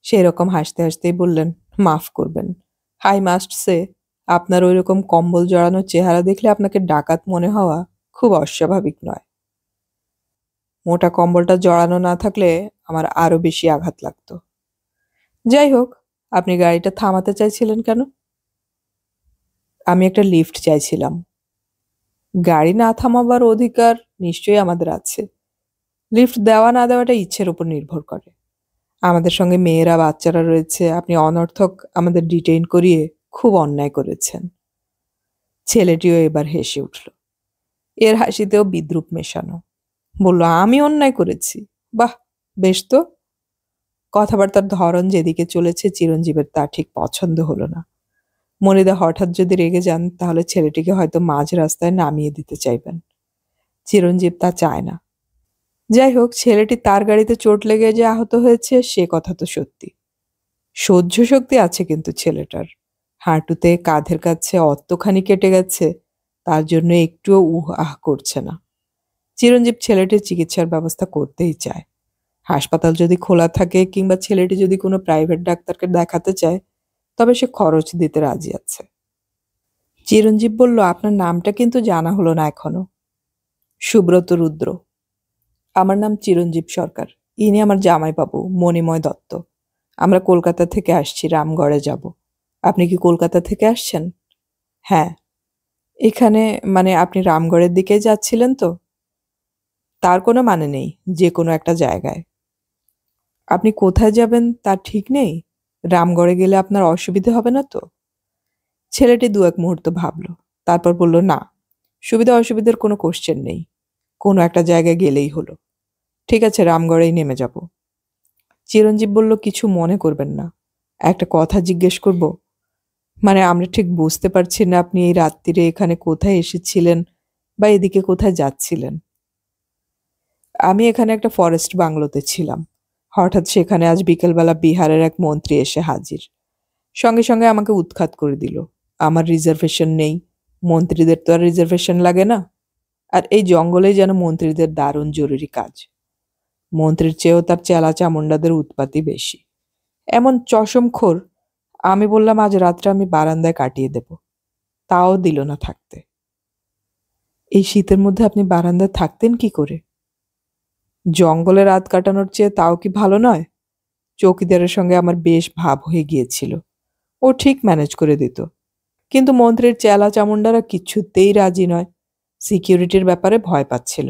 সেরকম হাসতে হাসতেই বললেন, মাফ করবেন, আই মাস্ট সে, আপনার ওই রকম কম্বল জড়ানো চেহারা দেখলে আপনাকে ডাকাত মনে হওয়া খুব অস্বাভাবিক নয়। মোটা কম্বলটা জড়ানো না থাকলে আমার আরো বেশি আঘাত লাগতো। যাই হোক, আপনি গাড়িটা থামাতে চাইছিলেন কেন? আমি একটা লিফট চাইছিলাম। গাড়ি না থামাবার অধিকার নিশ্চয়ই আমাদের আছে। লিফট দেওয়া না দেওয়াটা ইচ্ছের উপর নির্ভর করে। আমাদের সঙ্গে মেয়েরা বাচ্চারা রয়েছে, আপনি অনর্থক আমাদের ডিটেইন করিয়ে খুব অন্যায় করেছেন। ছেলেটিও এবার হেসে উঠল, এর হাসিতেও বিদ্রুপ মেশানো। বলল, আমি অন্যায় করেছি? বাহ, বেশ তো। কথাবার্তার ধরন যেদিকে চলেছে চিরঞ্জীবের তা ঠিক পছন্দ হলো না। মনিদা হঠাৎ যদি রেগে যান তাহলে ছেলেটিকে হয়তো মাঝ রাস্তায় নামিয়ে দিতে চাইবেন। চিরঞ্জীব তা চায় না। যাই হোক, ছেলেটি তার গাড়িতে চোট লেগে যে আহত হয়েছে সে কথা তো সত্যি। সহ্য শক্তি আছে কিন্তু ছেলেটার। হাঁটুতে কাঁধের কাছে অতখানি কেটে গেছে, তার জন্য একটুও উহ আহ করছে না। চিরঞ্জীব ছেলেটির চিকিৎসার ব্যবস্থা করতেই চায়। হাসপাতাল যদি খোলা থাকে কিংবা ছেলেটি যদি কোনো প্রাইভেট ডাক্তারকে দেখাতে চায়, তবে সে খরচ দিতে রাজি আছে। চিরঞ্জীব বলল, আপনার নামটা কিন্তু জানা হলো না এখনো। সুব্রত রুদ্র। আমার নাম চিরঞ্জীব সরকার। ইনি আমার জামাইবাবু মণিময় দত্ত। আমরা কলকাতা থেকে আসছি, রামগড়ে যাব। আপনি কি কলকাতা থেকে আসছেন? হ্যাঁ। এখানে মানে আপনি রামগড়ের দিকে যাচ্ছিলেন তো? তার কোনো মানে নেই, যে কোনো একটা জায়গায়। আপনি কোথায় যাবেন তার ঠিক নেই? রামগড়ে গেলে আপনার অসুবিধে হবে না তো? ছেলেটি 2-1 মুহূর্ত ভাবল, তারপর বলল, না, সুবিধা অসুবিধার কোনো কোশ্চেন নেই, কোনো একটা জায়গায় গেলেই হলো। ঠিক আছে, রামগড়েই নেমে যাব। চিরঞ্জীব বলল, কিছু মনে করবেন না, একটা কথা জিজ্ঞেস করব? মানে আমরা ঠিক বুঝতে পারছি না আপনি এই রাত্রিরে এখানে কোথায় এসেছিলেন বা এদিকে কোথায় যাচ্ছিলেন। আমি এখানে একটা ফরেস্ট বাংলোতে ছিলাম। হঠাৎ সেখানে আজ বিকেলবেলা বিহারের এক মন্ত্রী এসে হাজির। সঙ্গে সঙ্গে আমাকে উৎখাত করে দিল। আমার রিজার্ভেশন নেই, মন্ত্রীদের তো আর রিজার্ভেশন লাগে না। আর এই জঙ্গলেই যেন মন্ত্রীদের দারুণ জরুরি কাজ। মন্ত্রীর চেয়েও তার চেলা চামুন্ডাদের উৎপাতই বেশি। এমন চশমখোর। আমি বললাম আজ রাত্রে আমি বারান্দায় কাটিয়ে দেব, তাও দিল না থাকতে। এই শীতের মধ্যে আপনি বারান্দায় থাকতেন কি করে? জঙ্গলে রাত কাটানোর চেয়ে তাও কি ভালো নয়? চৌকিদারের সঙ্গে আমার বেশ ভাব হয়ে গিয়েছিল, ও ঠিক ম্যানেজ করে দিত। কিন্তু মন্ত্রীর চেলা চামুন্ডারা কিছুতেই রাজি নয়, সিকিউরিটির ব্যাপারে ভয় পাচ্ছিল।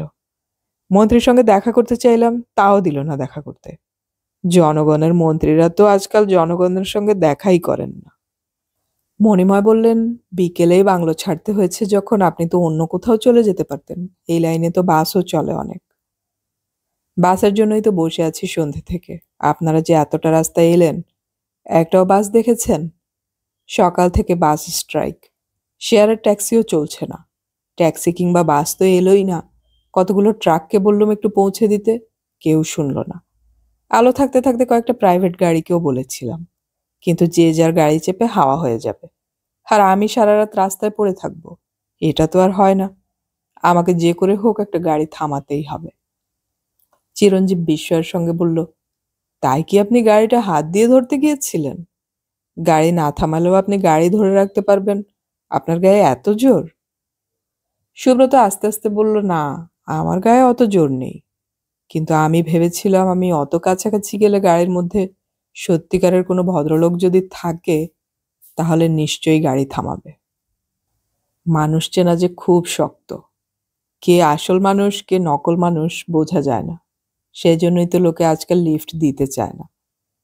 মন্ত্রীর সঙ্গে দেখা করতে চাইলাম, তাও দিল না দেখা করতে। জনগণের মন্ত্রীরা তো আজকাল জনগণের সঙ্গে দেখাই করেন না। মণিময় বললেন, বিকেলেই বাংলো ছাড়তে হয়েছে যখন, আপনি তো অন্য কোথাও চলে যেতে পারতেন। এই লাইনে তো বাসও চলে অনেক। বাসের জন্যই তো বসে আছি সন্ধে থেকে। আপনারা যে এতটা রাস্তা এলেন, একটাও বাস দেখেছেন? সকাল থেকে বাস স্ট্রাইক। শেয়ারের ট্যাক্সিও চলছে না। ট্যাক্সি কিংবা বাস তো এলোই না। কতগুলো ট্রাককে বললাম একটু পৌঁছে দিতে, কেউ শুনল না। আলো থাকতে থাকতে কয়েকটা প্রাইভেট গাড়িকেও বলেছিলাম, কিন্তু যে যার গাড়ি চেপে হাওয়া হয়ে যাবে। আর আমি সারা রাত রাস্তায় পড়ে থাকবো, এটা তো আর হয় না। আমাকে যে করে হোক একটা গাড়ি থামাতেই হবে। চিরঞ্জীব বিস্ময়ের সঙ্গে বলল, তাই কি আপনি গাড়িটা হাত দিয়ে ধরতে গিয়েছিলেন? গাড়ি না থামালেও আপনি গাড়ি ধরে রাখতে পারবেন? আপনার গায়ে এত জোর? সুব্রত আস্তে আস্তে বলল, না, আমার গায়ে অত জোর নেই, কিন্তু আমি ভেবেছিলাম আমি অত কাছাকাছি গেলে গাড়ির মধ্যে সত্যিকারের কোনো ভদ্রলোক যদি থাকে তাহলে নিশ্চয়ই গাড়ি থামাবে। মানুষ চেনা যে খুব শক্ত। কে আসল মানুষ কে নকল মানুষ বোঝা যায় না। সেই জন্যই তো লোকে আজকাল লিফট দিতে চায় না।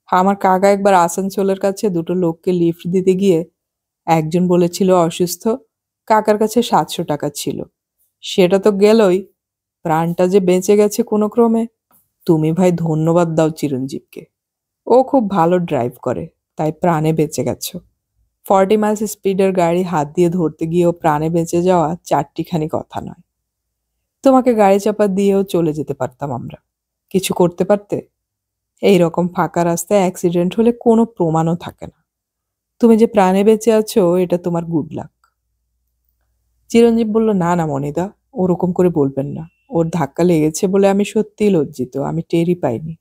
আমার কাকা একবার আসানসোলের কাছে দুটো লোককে লিফট দিতে গিয়ে একজন বলেছিল অসুস্থ, কাকার কাছে 700 টাকা ছিল। সেটা তো গেলই, প্রাণটা যে বেঁচে গেছে কোনো ক্রমে। তুমি ভাই ধন্যবাদ দাও চিরঞ্জীবকে। ও খুব ভালো ড্রাইভ করে, তাই প্রাণে বেঁচে গেছো। 40 মাইলস স্পিডের গাড়ি হাত দিয়ে ধরতে গিয়েও প্রাণে বেঁচে যাওয়া চারটিখানি কথা নয়। তোমাকে গাড়ি চাপা দিয়েও চলে যেতে পারতাম আমরা। কিছু করতে পারতে? এই রকম ফাঁকা রাস্তায় অ্যাক্সিডেন্ট হলে কোনো প্রমাণও থাকে না। তুমি যে প্রাণে বেঁচে আছো এটা তোমার গুড লাক। চিরঞ্জীব বলল, না না মনিদা, ওরকম করে বলবেন না। ওর ধাক্কা লেগেছে বলে আমি সত্যিই লজ্জিত, আমি টেরই পাইনি।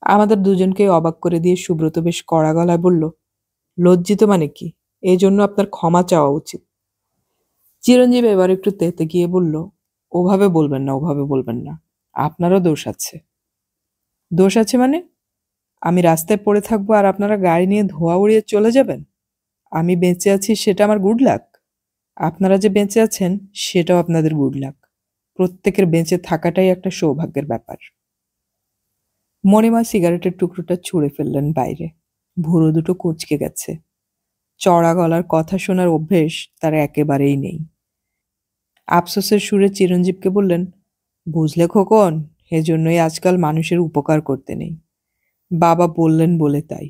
আমাদের দুজনকেই অবাক করে দিয়ে সুব্রত বেশ কড়া গলায় বলল, লজ্জিত মানে কি? এই জন্য আপনার ক্ষমা চাওয়া উচিত। চিরঞ্জীব এবার একটু তেতে গিয়ে বলল, ওভাবে বলবেন না, ওভাবে বলবেন না। আপনারও দোষ আছে। দোষ আছে মানে? আমি রাস্তায় পড়ে থাকবো আর আপনারা গাড়ি নিয়ে ধোঁয়া উড়িয়ে চলে যাবেন? আমি বেঁচে আছি সেটা আমার গুড লাক। আপনারা যে বেঁচে আছেন সেটাও আপনাদের গুড লাক। প্রত্যেকের বেঁচে থাকাটাই একটা সৌভাগ্যের ব্যাপার। মণিমা সিগারেটের টুকরোটা ছুঁড়ে ফেললেন বাইরে। ভুরু দুটো কুঁচকে গেছে। চড়া গলার কথা শোনার অভ্যেস তার একেবারেই নেই। আফসোসের সুরে চিরঞ্জীবকে বললেন, বুঝলে খোকন, এজন্যই আজকাল মানুষের উপকার করতে নেই। বাবা বললেন বলে তাই,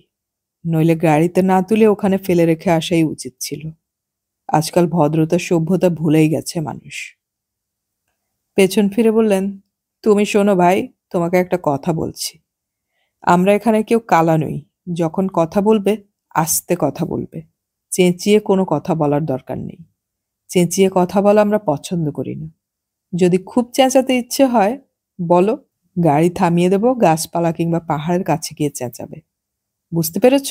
নইলে গাড়িতে না তুলে ওখানে ফেলে রেখে আসাই উচিত ছিল। আজকাল ভদ্রতা সভ্যতা ভুলেই গেছে মানুষ। পেছন ফিরে বললেন, তুমি শোনো ভাই, তোমাকে একটা কথা বলছি। আমরা এখানে কেউ কালা নই। যখন কথা বলবে আস্তে কথা বলবে। চেঁচিয়ে কোনো কথা বলার দরকার নেই। চেঁচিয়ে কথা বলা আমরা পছন্দ করি না। যদি খুব চেঁচাতে ইচ্ছে হয় বলো, গাড়ি থামিয়ে দেব, গাছপালা কিংবা পাহাড়ের কাছে গিয়ে চেঁচাবে। বুঝতে পেরেছ?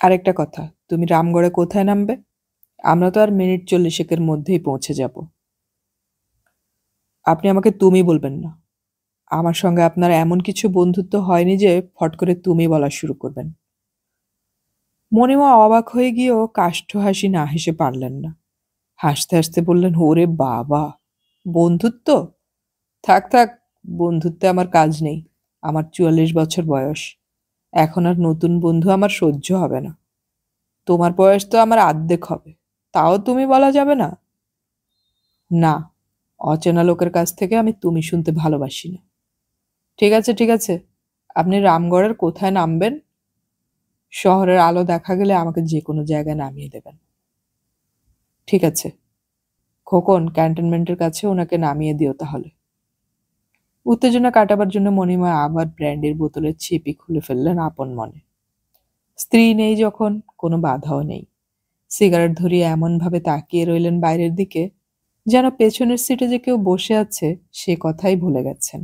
আরেকটা কথা, তুমি রামগড়ে কোথায় নামবে? আমরা তো আর মিনিট 40 মধ্যেই পৌঁছে যাব। আপনি আমাকে তুমি বলবেন না। আমার সঙ্গে আপনার এমন কিছু বন্ধুত্ব হয়নি যে ফট করে তুমি বলা শুরু করবেন। মণিমা অবাক হয়ে গিয়েও কাষ্ঠ হাসি না হেসে পারলেন না। হাসতে হাসতে বললেন, ওরে বাবা, বন্ধুত্ব? থাক থাক, বন্ধুত্বে আমার কাজ নেই। আমার 44 বছর বয়স। এখন আর নতুন বন্ধু আমার সহ্য হবে না। তোমার বয়স তো আমার আর্ধেক হবে, তাও তুমি বলা যাবে না? না, অচেনা লোকের কাছ থেকে আমি তুমি শুনতে ভালোবাসি না। ঠিক আছে ঠিক আছে, আপনি রামগড়ের কোথায় নামবেন? শহরের আলো দেখা গেলে আমাকে যে কোনো জায়গায় নামিয়ে দেবেন। ঠিক আছে খোকন, ক্যান্টনমেন্টের কাছে ওনাকে নামিয়ে দিও তাহলে। উত্তেজনা কাটাবার জন্য মণিমা আবার ব্র্যান্ডির বোতলের ছিপি খুলে ফেললেন আপন মনে। স্ত্রী নেই যখন, কোনো বাধাও নেই। সিগারেট ধরিয়ে এমনভাবে তাকিয়ে রইলেন বাইরের দিকে, যেন পেছনের সিটে যে কেউ বসে আছে সে কথাই ভুলে গেছেন।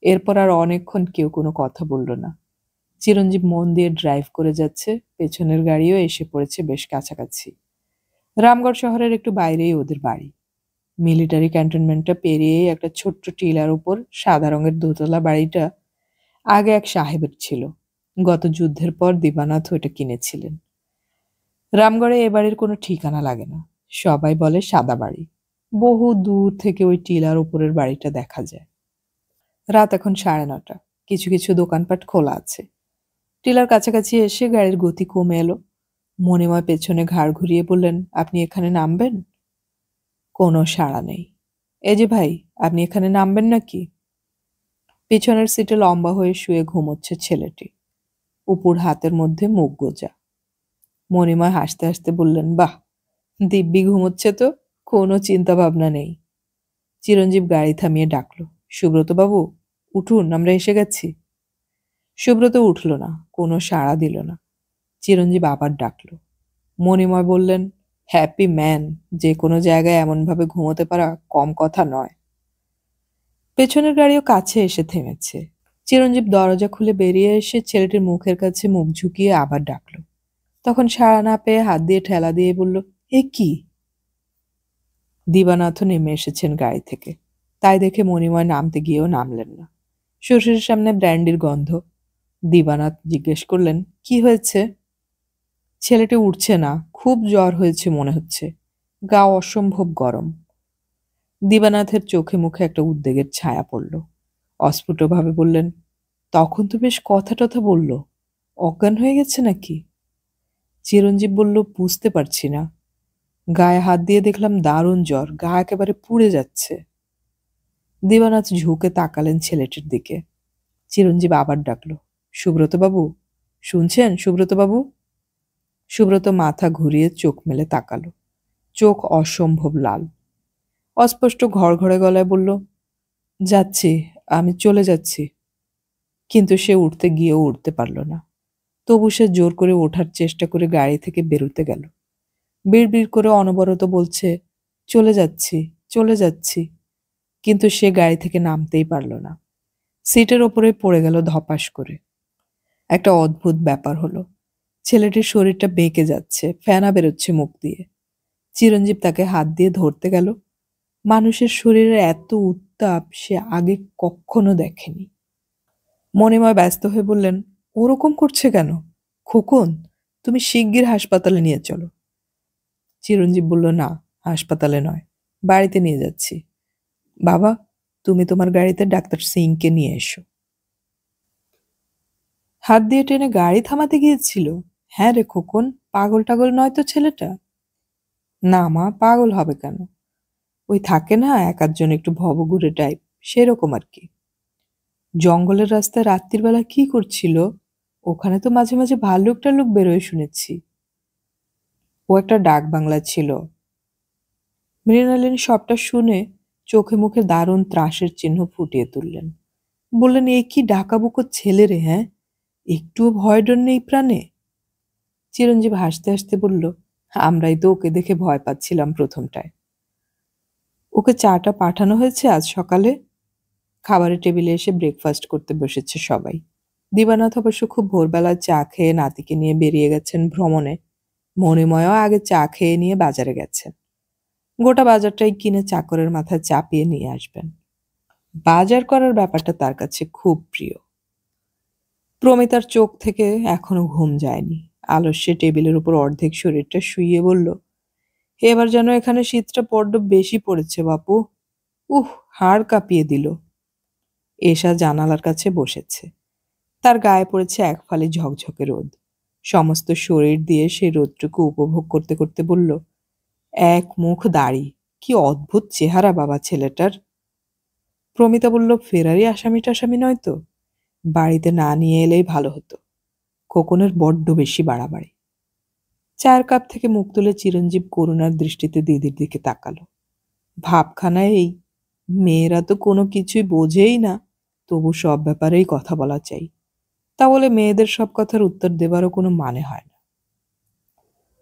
এরপর আর অনেকক্ষণ কেউ কোনো কথা বলল না। চিরঞ্জীব মন দিয়ে ড্রাইভ করে যাচ্ছে, পেছনের গাড়িও এসে পড়েছে বেশ কাছাকাছি। রামগড় শহরের একটু বাইরেই ওদের বাড়ি। মিলিটারি ক্যান্টনমেন্টটা পেরিয়েই একটা ছোট্ট টিলার উপর সাদা রঙের দোতলা বাড়িটা আগে এক সাহেবের ছিল। গত যুদ্ধের পর দিবানাথ ওটা কিনেছিলেন। রামগড়ে এ বাড়ির কোনো ঠিকানা লাগে না, সবাই বলে সাদা বাড়ি। বহু দূর থেকে ওই টিলার উপরের বাড়িটা দেখা যায়। রাত এখন 9:30। কিছু কিছু দোকানপাট খোলা আছে। টিলার কাছাকাছি এসে গাড়ির গতি কমে এলো। মণিময় পেছনে ঘাড় ঘুরিয়ে বললেন, আপনি এখানে নামবেন? কোনো সাড়া নেই। এই যে ভাই, আপনি এখানে নামবেন নাকি? পিছনের সিটে লম্বা হয়ে শুয়ে ঘুমোচ্ছে ছেলেটি, উপুর হাতের মধ্যে মুখ গোজা। মণিময় হাসতে হাসতে বললেন, বাহ, দিব্যি ঘুমোচ্ছে তো, কোনো চিন্তা ভাবনা নেই। চিরঞ্জীব গাড়ি থামিয়ে ডাকল, সুব্রত বাবু উঠুন, আমরা এসে গেছি। সুব্রত উঠল না, কোনো সাড়া দিল না। চিরঞ্জীব আবার ডাকল। মণিময় বললেন, হ্যাপি ম্যান, যে কোনো জায়গায় এমনভাবে ঘুমোতে পারা কম কথা নয়। পেছনের গাড়িও কাছে এসে থেমেছে। চিরঞ্জীব দরজা খুলে বেরিয়ে এসে ছেলেটির মুখের কাছে মুখ ঝুঁকিয়ে আবার ডাকল। তখন সাড়া না পেয়ে হাত দিয়ে ঠেলা দিয়ে বলল, এ কি? দিবানাথও নেমে এসেছেন গাড়ি থেকে। তাই দেখে মণিময় নামতে গিয়েও নামলেন না। শ্বশুরের সামনে ব্র্যান্ডির গন্ধ। দিবানাথ জিজ্ঞেস করলেন, কি হয়েছে? ছেলেটি উঠছে না, খুব জ্বর হয়েছে মনে হচ্ছে, গা অসম্ভব গরম। দিবানাথের চোখে মুখে একটা উদ্বেগের ছায়া পড়ল। অস্ফুটভাবে বললেন, তখন তো বেশ কথা টথা বলল, অজ্ঞান হয়ে গেছে নাকি? চিরঞ্জীব বলল, বুঝতে পারছি না, গায়ে হাত দিয়ে দেখলাম দারুণ জ্বর, গা একেবারে পুড়ে যাচ্ছে। দিবানাথ ঝুঁকে তাকালেন ছেলেটির দিকে। চিরঞ্জীব আবার ডাকল, সুব্রতবাবু শুনছেন? সুব্রতবাবু। সুব্রত মাথা ঘুরিয়ে চোখ মেলে তাকালো, চোখ অসম্ভব লাল। অস্পষ্ট ঘড়ঘড়ে গলায় বলল, যাচ্ছি, আমি চলে যাচ্ছি। কিন্তু সে উঠতে গিয়েও উঠতে পারল না। তবু সে জোর করে ওঠার চেষ্টা করে গাড়ি থেকে বেরোতে গেল। বিড়বিড় করে অনবরত বলছে, চলে যাচ্ছি, চলে যাচ্ছি। কিন্তু সে গাড়ি থেকে নামতেই পারল না। সিটের ওপরে পড়ে গেল ধপাস করে। একটা অদ্ভুত ব্যাপার হলো, ছেলেটির শরীরটা বেঁকে যাচ্ছে, ফেনা বেরোচ্ছে মুখ দিয়ে। চিরঞ্জীব তাকে হাত দিয়ে ধরতে গেল। মানুষের শরীরে এত উত্তাপ সে আগে কখনো দেখেনি। মণিময় ব্যস্ত হয়ে বললেন, ওরকম করছে কেন? খোকন, তুমি শিগগির হাসপাতালে নিয়ে চলো। চিরঞ্জীব বলল, না, হাসপাতালে নয়, বাড়িতে নিয়ে যাচ্ছি। বাবা, তুমি তোমার গাড়িতে ডাক্তার সিংকে নিয়ে এসো। হাত দিয়ে টেনে গাড়ি থামাতে গিয়েছিল? হ্যাঁ রে খোকন, পাগল টাগল নয় তো ছেলেটা? না মা, পাগল হবে কেন? ওই থাকে না এক আধজন একটু ভবঘুরে টাইপ, সেরকম আর কি। জঙ্গলের রাস্তায় রাত্রির বেলা কি করছিল? ওখানে তো মাঝে মাঝে ভাল্লুক টাল্লুক বেরোয় শুনেছি। ও একটা ডাক বাংলা ছিল। মৃণালিনী সবটা শুনে চোখে মুখে দারুণ ত্রাসের চিহ্ন ফুটিয়ে তুললেন। বললেন, এ কি ডাকাবুকো ছেলে রে, হ্যাঁ? একটুও ভয় ডর নেই প্রাণে? চিরঞ্জীব হাসতে হাসতে বলল, আমরাই তো ওকে দেখে ভয় পাচ্ছিলাম প্রথমটায়। ওকে চাটা পাঠানো হয়েছে আজ সকালে। খাবারের টেবিলে এসে ব্রেকফাস্ট করতে বসেছে সবাই। দিবানাথ অবশ্য খুব ভোরবেলা চা খেয়ে নাতিকে নিয়ে বেরিয়ে গেছেন ভ্রমণে। মণিময়ও আগে চা খেয়ে নিয়ে বাজারে গেছেন। গোটা বাজারটাই কিনে চাকরের মাথায় চাপিয়ে নিয়ে আসবেন। বাজার করার ব্যাপারটা তার কাছে খুব প্রিয়। প্রমিতার চোখ থেকে এখনো ঘুম যায়নি। আলস্যে টেবিলের উপর অর্ধেক শরীরটা শুইয়ে বলল, এবার যেন এখানে শীতটা বড্ড বেশি পড়েছে বাপু। হাড় কাঁপিয়ে দিল। এশা জানালার কাছে বসেছে। তার গায়ে পড়েছে এক ফালি ঝকঝকে রোদ। সমস্ত শরীর দিয়ে সেই রোদটুকু উপভোগ করতে করতে বলল, এক মুখ দাড়ি, কি অদ্ভুত চেহারা বাবা ছেলেটার। প্রমিতা বলল, ফেরারি আসামি টাসামি নয় তো? বাড়িতে না নিয়ে এলেই ভালো হতো। খোকনের বড্ড বেশি বাড়াবাড়ি। চায়ের কাপ থেকে মুখ তুলে চিরঞ্জীব করুণার দৃষ্টিতে দিদির দিকে তাকালো। ভাবখানা এই, মেয়েরা তো কোনো কিছুই বোঝেই না, তবু সব ব্যাপারেই কথা বলা চাই। তাহলে মেয়েদের সব কথার উত্তর দেবারও কোনো মানে হয় না।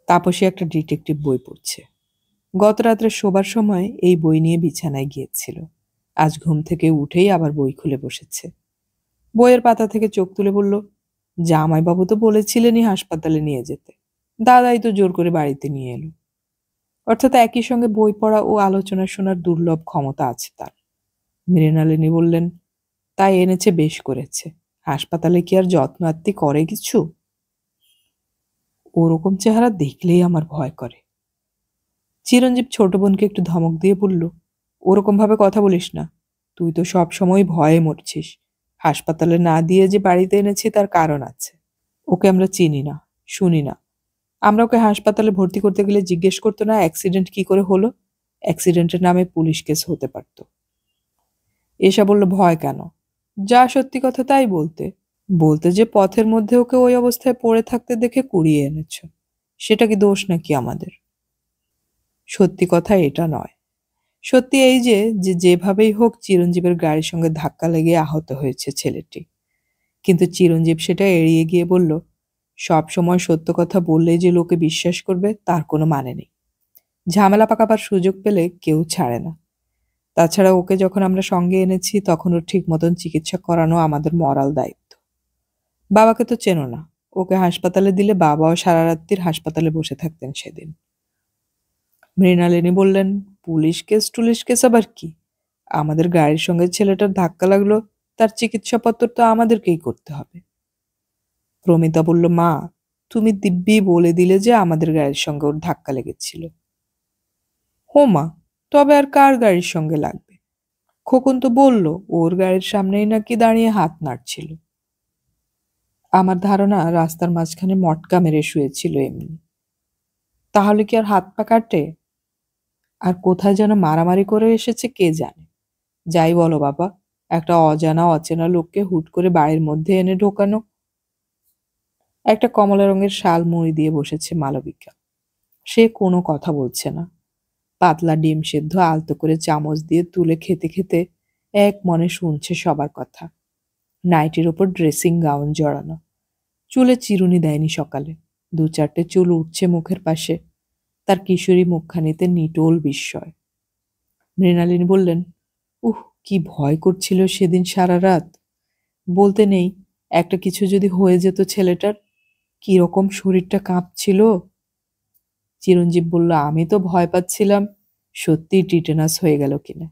তাপসী একটা ডিটেকটিভ বই পড়ছে। গত রাত্রে শোবার সময় এই বই নিয়ে বিছানায় গিয়েছিল। আজ ঘুম থেকে উঠেই আবার বই খুলে বসেছে। বইয়ের পাতা থেকে চোখ তুলে বলল, জামাইবাবু তো বলেছিলেনই হাসপাতালে নিয়ে যেতে, দাদাই তো জোর করে বাড়িতে নিয়ে এলো। অর্থাৎ একই সঙ্গে বই পড়া ও আলোচনা শোনার দুর্লভ ক্ষমতা আছে তার। মৃণালিনী বললেন, তাই এনেছে, বেশ করেছে। হাসপাতালে কি আর যত্ন আত্তি করে কিছু? ওরকম চেহারা দেখলেই আমার ভয় করে। চিরঞ্জীব ছোট বোনকে একটু ধমক দিয়ে বলল, ওরকম ভাবে কথা বলিস না, তুই তো সব সময় ভয়ে মরছিস। হাসপাতালে না দিয়ে যে বাড়িতে এনেছি তার কারণ আছে। ওকে আমরা চিনি না, শুনি না, আমরা ওকে হাসপাতালে ভর্তি করতে গেলে জিজ্ঞেস করতো না অ্যাক্সিডেন্ট কি করে হলো? অ্যাক্সিডেন্টের নামে পুলিশ কেস হতে পারত। এসা বলল, ভয় কেন? যা সত্যি কথা তাই বলতে। বলতে যে পথের মধ্যে ওকে ওই অবস্থায় পড়ে থাকতে দেখে কুড়িয়ে এনেছ, সেটা কি দোষ নাকি আমাদের? সত্যি কথা এটা নয়। সত্যি এই যে যেভাবেই হোক চিরঞ্জীবের গাড়ির সঙ্গে ধাক্কা লেগে আহত হয়েছে ছেলেটি। কিন্তু চিরঞ্জীব সেটা এড়িয়ে গিয়ে বলল, সব সময় সত্য কথা বললেই যে লোকে বিশ্বাস করবে তার কোনো মানে নেই। ঝামেলা পাকাবার সুযোগ পেলে কেউ ছাড়ে না। তাছাড়া ওকে যখন আমরা সঙ্গে এনেছি তখন ওর ঠিক মতন চিকিৎসা করানো আমাদের মরাল দায়িত্ব। বাবাকে তো চেনো না, ওকে হাসপাতালে দিলে বাবাও সারা রাত্রির হাসপাতালে বসে থাকতেন সেদিন। মৃণালিনী বললেন, পুলিশ কেস টুলিশ কেস আবার কি? আমাদের গাড়ির সঙ্গে ছেলেটার ধাক্কা লাগলো, তার চিকিৎসাপত্র তো আমাদেরকেই করতে হবে। প্রমিতা বলল, মা তুমি দিব্যি বলে দিলে যে আমাদের গাড়ির সঙ্গে ওর ধাক্কা লেগেছিল। হো মা, তবে আর কার গাড়ির সঙ্গে লাগবে? খোকন তো বলল ওর গাড়ির সামনেই নাকি দাঁড়িয়ে হাত নাড়ছিল। আমার ধারণা রাস্তার মাঝখানে মটকা মেরে শুয়েছিল এমনি। তাহলে কি আর হাত পা কাটে? আর কোথায় যেন মারামারি করে এসেছে কে জানে। যাই বলো বাবা, একটা অজানা অচেনা লোককে হুট করে বাড়ির মধ্যে এনে ঢোকানো। একটা কমলা রঙের শাল মুড়ি দিয়ে বসেছে মালবিকা। সে কোনো কথা বলছে না। পাতলা ডিম সেদ্ধ আলতো করে চামচ দিয়ে তুলে খেতে খেতে এক মনে শুনছে সবার কথা। নাইটির ওপর ড্রেসিং গাউন জড়ানো, চুলে চিরুনি দেয়নি সকালে, 2-4টে চুল উঠছে মুখের পাশে। তার কিশোরী মুখখানিতে নিটোল বিস্ময়। মৃণালিনী বললেন, কি ভয় করছিল সেদিন সারা রাত। বলতে নেই, একটা কিছু যদি হয়ে যেত ছেলেটার, কি রকম শরীরটা কাঁপছিল। চিরঞ্জীব বলল, আমি তো ভয় পাচ্ছিলাম সত্যি টিটেনাস হয়ে গেল কিনা।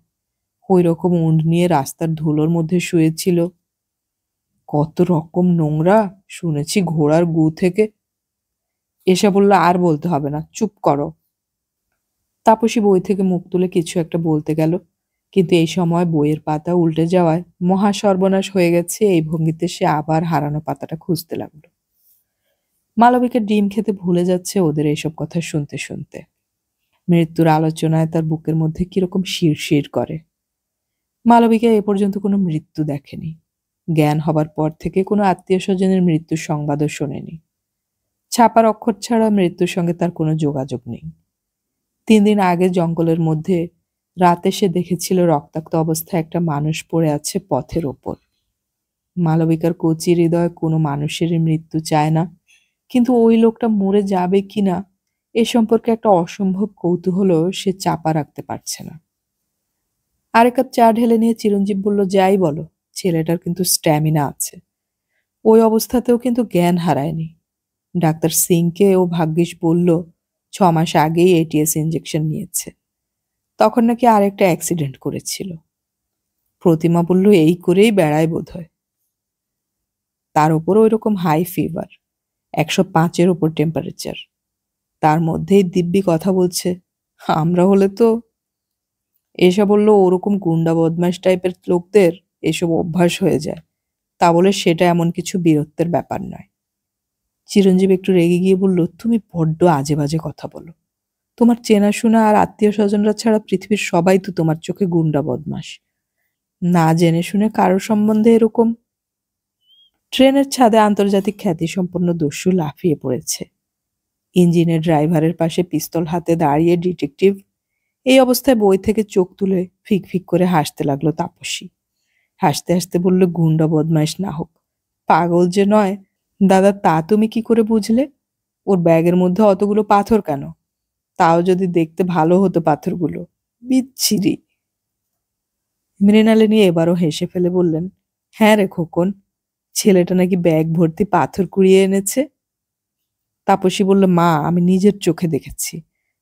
ওই রকম উন্ড নিয়ে রাস্তার ধুলোর মধ্যে শুয়েছিল। কত রকম নোংরা শুনেছি ঘোড়ার গু থেকে। এসে বলল, আর বলতে হবে না, চুপ করো। তাপসী বই থেকে মুখ তুলে কিছু একটা বলতে গেল, কিন্তু এই সময় বইয়ের পাতা উল্টে যাওয়ায় মহা সর্বনাশ হয়ে গেছে এই ভঙ্গিতে সে আবার হারানো পাতাটা খুঁজতে লাগলো। মালবিকা ডিম খেতে ভুলে যাচ্ছে ওদের এইসব কথা শুনতে শুনতে। মৃত্যুর আলোচনায় তার বুকের মধ্যে কিরকম শিরশির করে। মালবিকা এ পর্যন্ত কোনো মৃত্যু দেখেনি। জ্ঞান হবার পর থেকে কোনো আত্মীয় স্বজনের মৃত্যুর সংবাদও শোনেনি। ছাপার অক্ষর ছাড়া মৃত্যুর সঙ্গে তার কোনো যোগাযোগ নেই। 3 দিন আগে জঙ্গলের মধ্যে রাতে সে দেখেছিল রক্তাক্ত অবস্থায় একটা মানুষ পড়ে আছে পথের ওপর। মালবিকার কচি হৃদয় কোনো মানুষেরই মৃত্যু চায় না, কিন্তু ওই লোকটা মরে যাবে কিনা এ সম্পর্কে একটা অসম্ভব কৌতূহলও সে চাপা রাখতে পারছে না। আরেক কাপ চা ঢেলে নিয়ে চিরঞ্জীব বলল, যাই বলো, ছেলেটার কিন্তু স্ট্যামিনা আছে। ওই অবস্থাতেও কিন্তু জ্ঞান হারায়নি। ডাক্তার সিংকে ও ভাগ্যিস বলল 6 মাস আগেই এটিএস ইঞ্জেকশন নিয়েছে। তখন নাকি আরেকটা অ্যাক্সিডেন্ট করেছিল। প্রতিমা বলল, এই করেই বেড়ায় বোধহয়। তার উপর ওই রকম হাই ফিভার, 105-এর ওপর টেম্পারেচার। তার মধ্যেই দিব্যি কথা বলছে। আমরা হলে তো। এসা বলল, ওরকম গুন্ডা বদমাশ টাইপের লোকদের এসব অভ্যাস হয়ে যায়, তা বলে সেটা এমন কিছু বীরত্বের ব্যাপার নয়। চিরঞ্জীব একটু রেগে গিয়ে বলল, তুমি বড্ড আজে বাজে কথা বলো। তোমার চেনাশোনা আর আত্মীয় স্বজনরা ছাড়া পৃথিবীর সবাই তো তোমার চোখে গুন্ডা বদমাশ। না জেনে শুনে কারোর সম্বন্ধে এরকম। ট্রেনের ছাদে আন্তর্জাতিক খ্যাতিসম্পন্ন দস্যু লাফিয়ে পড়েছে। ইঞ্জিনের ড্রাইভারের পাশে পিস্তল হাতে দাঁড়িয়ে ডিটেকটিভ। এই অবস্থায় বই থেকে চোখ তুলে ফিক ফিক করে হাসতে লাগলো তাপসী। হাসতে হাসতে বলল, গুন্ডা বদমাইশ না হোক, পাগল যে নয়। দাদা, তা তুমি কি করে বুঝলে? ওর ব্যাগের মধ্যে অতগুলো পাথর কেন? তাও যদি দেখতে ভালো হতো পাথরগুলো। বিচ্ছিরি। মৃণালিনী এবারও হেসে ফেলে বললেন, হ্যাঁ রে খোকন, ছেলেটা নাকি ব্যাগ ভর্তি পাথর কুড়িয়ে এনেছে। তাপসী বলল, মা আমি নিজের চোখে দেখেছি।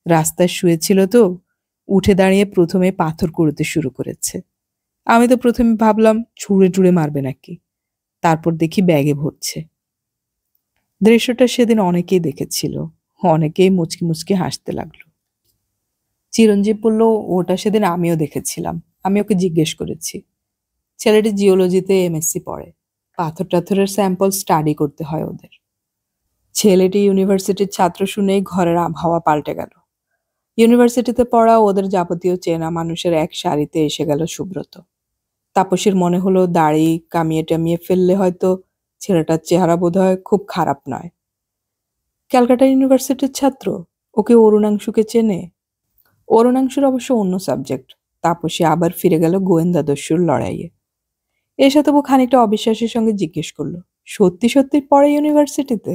রাস্তায় শুয়েছিল তো, উঠে দাঁড়িয়ে প্রথমে পাথর কুড়োতে শুরু করেছে। আমি তো প্রথমে ভাবলাম ছুঁড়ে টুড়ে মারবে নাকি, তারপর দেখি ব্যাগে ভরছে। দৃশ্যটা সেদিন অনেকেই দেখেছিল, অনেকেই মুচকি মুচকি হাসতে লাগলো। চিরঞ্জীব বলল, ওটা সেদিন আমিও দেখেছিলাম, আমি ওকে জিজ্ঞেস করেছি। ছেলেটি জিওলজিতে এমএসসি পড়ে, পাথর টাথরের স্যাম্পল স্টাডি করতে হয় ওদের। ছেলেটি ইউনিভার্সিটির ছাত্র শুনেই ঘরের আবহাওয়া পাল্টে গেল। ইউনিভার্সিটিতে পড়া ওদের যাবতীয় চেনা মানুষের এক সারিতে এসে গেল সুব্রত। তাপসীর মনে হলো দাড়ি কামিয়ে টামিয়ে ফেললে হয়তো ছেলেটার চেহারা বোধহয় খুব খারাপ নয়। ক্যালকাটা ইউনিভার্সিটির ছাত্র, ওকে অরুণাংশুকে চেনে? অরুণাংশুর অবশ্য অন্য সাবজেক্ট। তাপসী আবার ফিরে গেল গোয়েন্দা দস্যুর লড়াইয়ে। এসে তবু খানিকটা অবিশ্বাসের সঙ্গে জিজ্ঞেস করলো, সত্যি সত্যি পড়ে ইউনিভার্সিটিতে?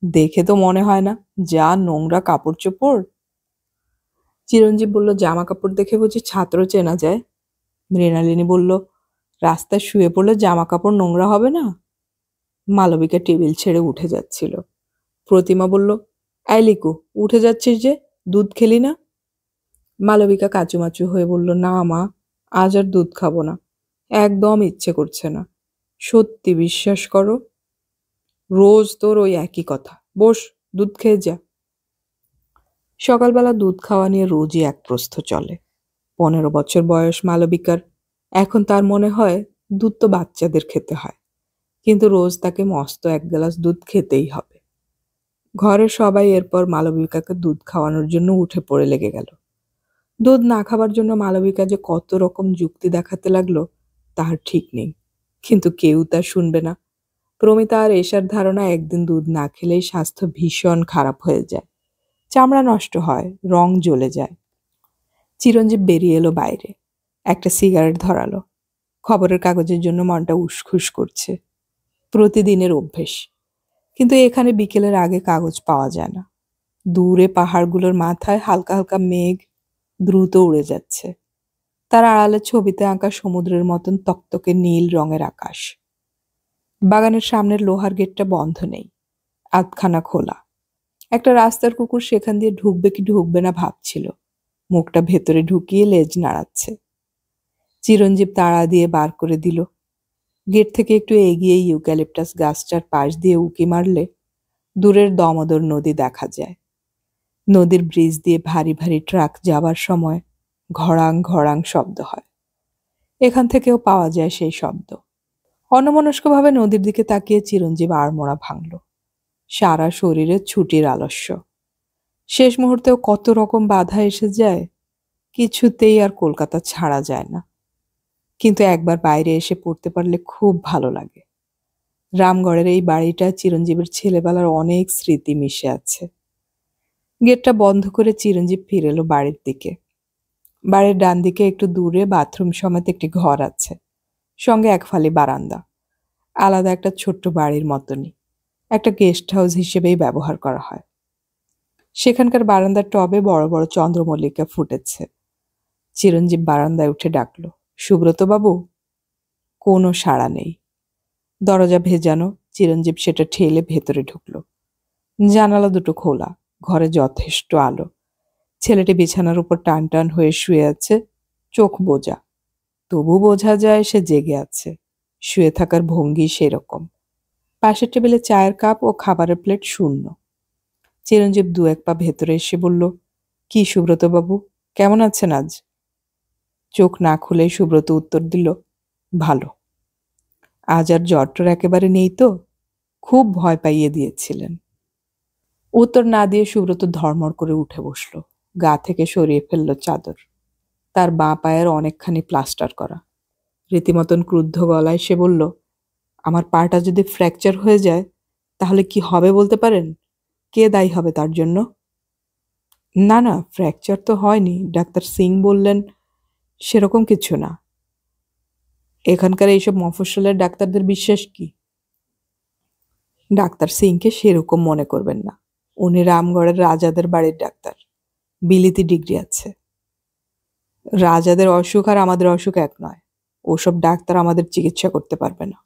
দেখে তো মনে হয় না, যা নোংরা কাপড় চোপড়। চিরঞ্জীব বলল, জামা কাপড় দেখে বুঝি ছাত্র চেনা যায়? মৃণালিনী বলল, রাস্তায় শুয়ে পড়লে জামা কাপড় নোংরা হবে না? মালবিকা টেবিল ছেড়ে উঠে যাচ্ছিল। প্রতিমা বলল, এই লিকু, উঠে যাচ্ছিস যে, দুধ খেলি না? মালবিকা কাচুমাচু হয়ে বলল, না মা, আজ আর দুধ খাবো না, একদম ইচ্ছে করছে না। সত্যি বিশ্বাস করো, রোজ তোর ওই একই কথা। বস, দুধ খেয়ে যা। সকালবেলা দুধ খাওয়া নিয়ে রোজই এক প্রস্থ চলে। 15 বছর বয়স মালবিকার। এখন তার মনে হয় দুধ তো বাচ্চাদের খেতে হয়, কিন্তু রোজ তাকে মস্ত এক গ্লাস দুধ খেতেই হবে। ঘরের সবাই এরপর মালবিকাকে দুধ খাওয়ানোর জন্য উঠে পড়ে লেগে গেল। দুধ না খাবার জন্য মালবিকা যে কত রকম যুক্তি দেখাতে লাগলো তার ঠিক নেই, কিন্তু কেউ তা শুনবে না। প্রমিতা আর এশার ধারণা একদিন দুধ না খেলেই স্বাস্থ্য ভীষণ খারাপ হয়ে যায়, চামড়া নষ্ট হয়, রং জ্বলে যায়। চিরঞ্জীব বেরিয়ে এলো বাইরে, একটা সিগারেট ধরালো। খবরের কাগজের জন্য মনটা উসখুস করছে। প্রতিদিনের অভ্যেস, কিন্তু এখানে বিকেলের আগে কাগজ পাওয়া যায় না। দূরে পাহাড়গুলোর মাথায় হালকা হালকা মেঘ দ্রুত উড়ে যাচ্ছে, তার আড়ালে ছবিতে আঁকা সমুদ্রের মতন তকতকে নীল রঙের আকাশ। বাগানের সামনের লোহার গেটটা বন্ধ নেই, আধখানা খোলা। একটা রাস্তার কুকুর সেখান দিয়ে ঢুকবে কি ঢুকবে না ভাবছিল, মুখটা ভেতরে ঢুকিয়ে লেজ নাড়াচ্ছে। চিরঞ্জীব তাড়া দিয়ে বার করে দিল। গেট থেকে একটু এগিয়ে ইউক্যালিপটাস গাছটার পাশ দিয়ে উঁকি মারলে দূরের দমোদর নদী দেখা যায়। নদীর ব্রিজ দিয়ে ভারী ভারী ট্রাক যাবার সময় ঘড়াং ঘড়াং শব্দ হয়। এখান থেকেও পাওয়া যায় সেই শব্দ। অন্যমনস্কভাবে নদীর দিকে তাকিয়ে চিরঞ্জীব আড়মোড়া ভাঙল। সারা শরীরে ছুটির আলস্য। শেষ মুহূর্তেও কত রকম বাধা এসে যায়, কিছুতেই আর কলকাতা ছাড়া যায় না। কিন্তু একবার বাইরে এসে পড়তে পারলে খুব ভালো লাগে। রামগড়ের এই বাড়িটা চিরঞ্জীবের ছেলেবেলার অনেক স্মৃতি মিশে আছে। গেটটা বন্ধ করে চিরঞ্জীব ফিরে এলো বাড়ির দিকে। বাড়ির ডান দিকে একটু দূরে বাথরুম সমেত একটি ঘর আছে, সঙ্গে এক ফালি বারান্দা। আলাদা একটা ছোট্ট বাড়ির মতনই, একটা গেস্ট হাউস হিসেবেই ব্যবহার করা হয়। সেখানকার বারান্দার টবে বড় বড় চন্দ্রমল্লিকা ফুটেছে। চিরঞ্জীব বারান্দায় উঠে ডাকল, সুব্রত বাবু। কোনো সাড়া নেই। দরজা ভেজানো, চিরঞ্জীব সেটা ঠেলে ভেতরে ঢুকল। জানালা দুটো খোলা, ঘরে যথেষ্ট আলো। ছেলেটি বিছানার উপর টান টান হয়ে শুয়ে আছে, চোখ বোজা। তবু বোঝা যায় সে জেগে আছে। শুয়ে থাকার ভঙ্গি সেরকম। পাশের টেবিলে চায়ের কাপ ও খাবারের প্লেট শূন্য। চিরঞ্জীব 2-1 পা ভেতরে এসে বলল, কি সুব্রত বাবু, কেমন আছেন আজ? চোখ না খুলেই সুব্রত উত্তর দিল, ভালো। আজ আর জ্বরটর একেবারে নেই তো? খুব ভয় পাইয়ে দিয়েছিলেন। উত্তর না দিয়ে সুব্রত ধড়মড় করে উঠে বসল। গা থেকে সরিয়ে ফেলল চাদর। তার বাঁ পায়ের অনেকখানি প্লাস্টার করা। রীতিমতন ক্রুদ্ধ গলায় সে বলল, আমার পাটা যদি ফ্র্যাকচার হয়ে যায় তাহলে কি হবে বলতে পারেন? কে দায়ী হবে তার জন্য? না না, ফ্র্যাকচার তো হয়নি, ডাক্তার সিং বললেন। সেরকম কিছু না। এখানকার এইসব মফস্বলের ডাক্তারদের বিশ্বাস কি? ডাক্তার সিংকে সেরকম মনে করবেন না। উনি রামগড়ের রাজাদের বাড়ির ডাক্তার, বিলিতি ডিগ্রি আছে। রাজাদের অসুখ আর আমাদের অসুখ এক নয়। ওসব ডাক্তার আমাদের চিকিৎসা করতে পারবে না।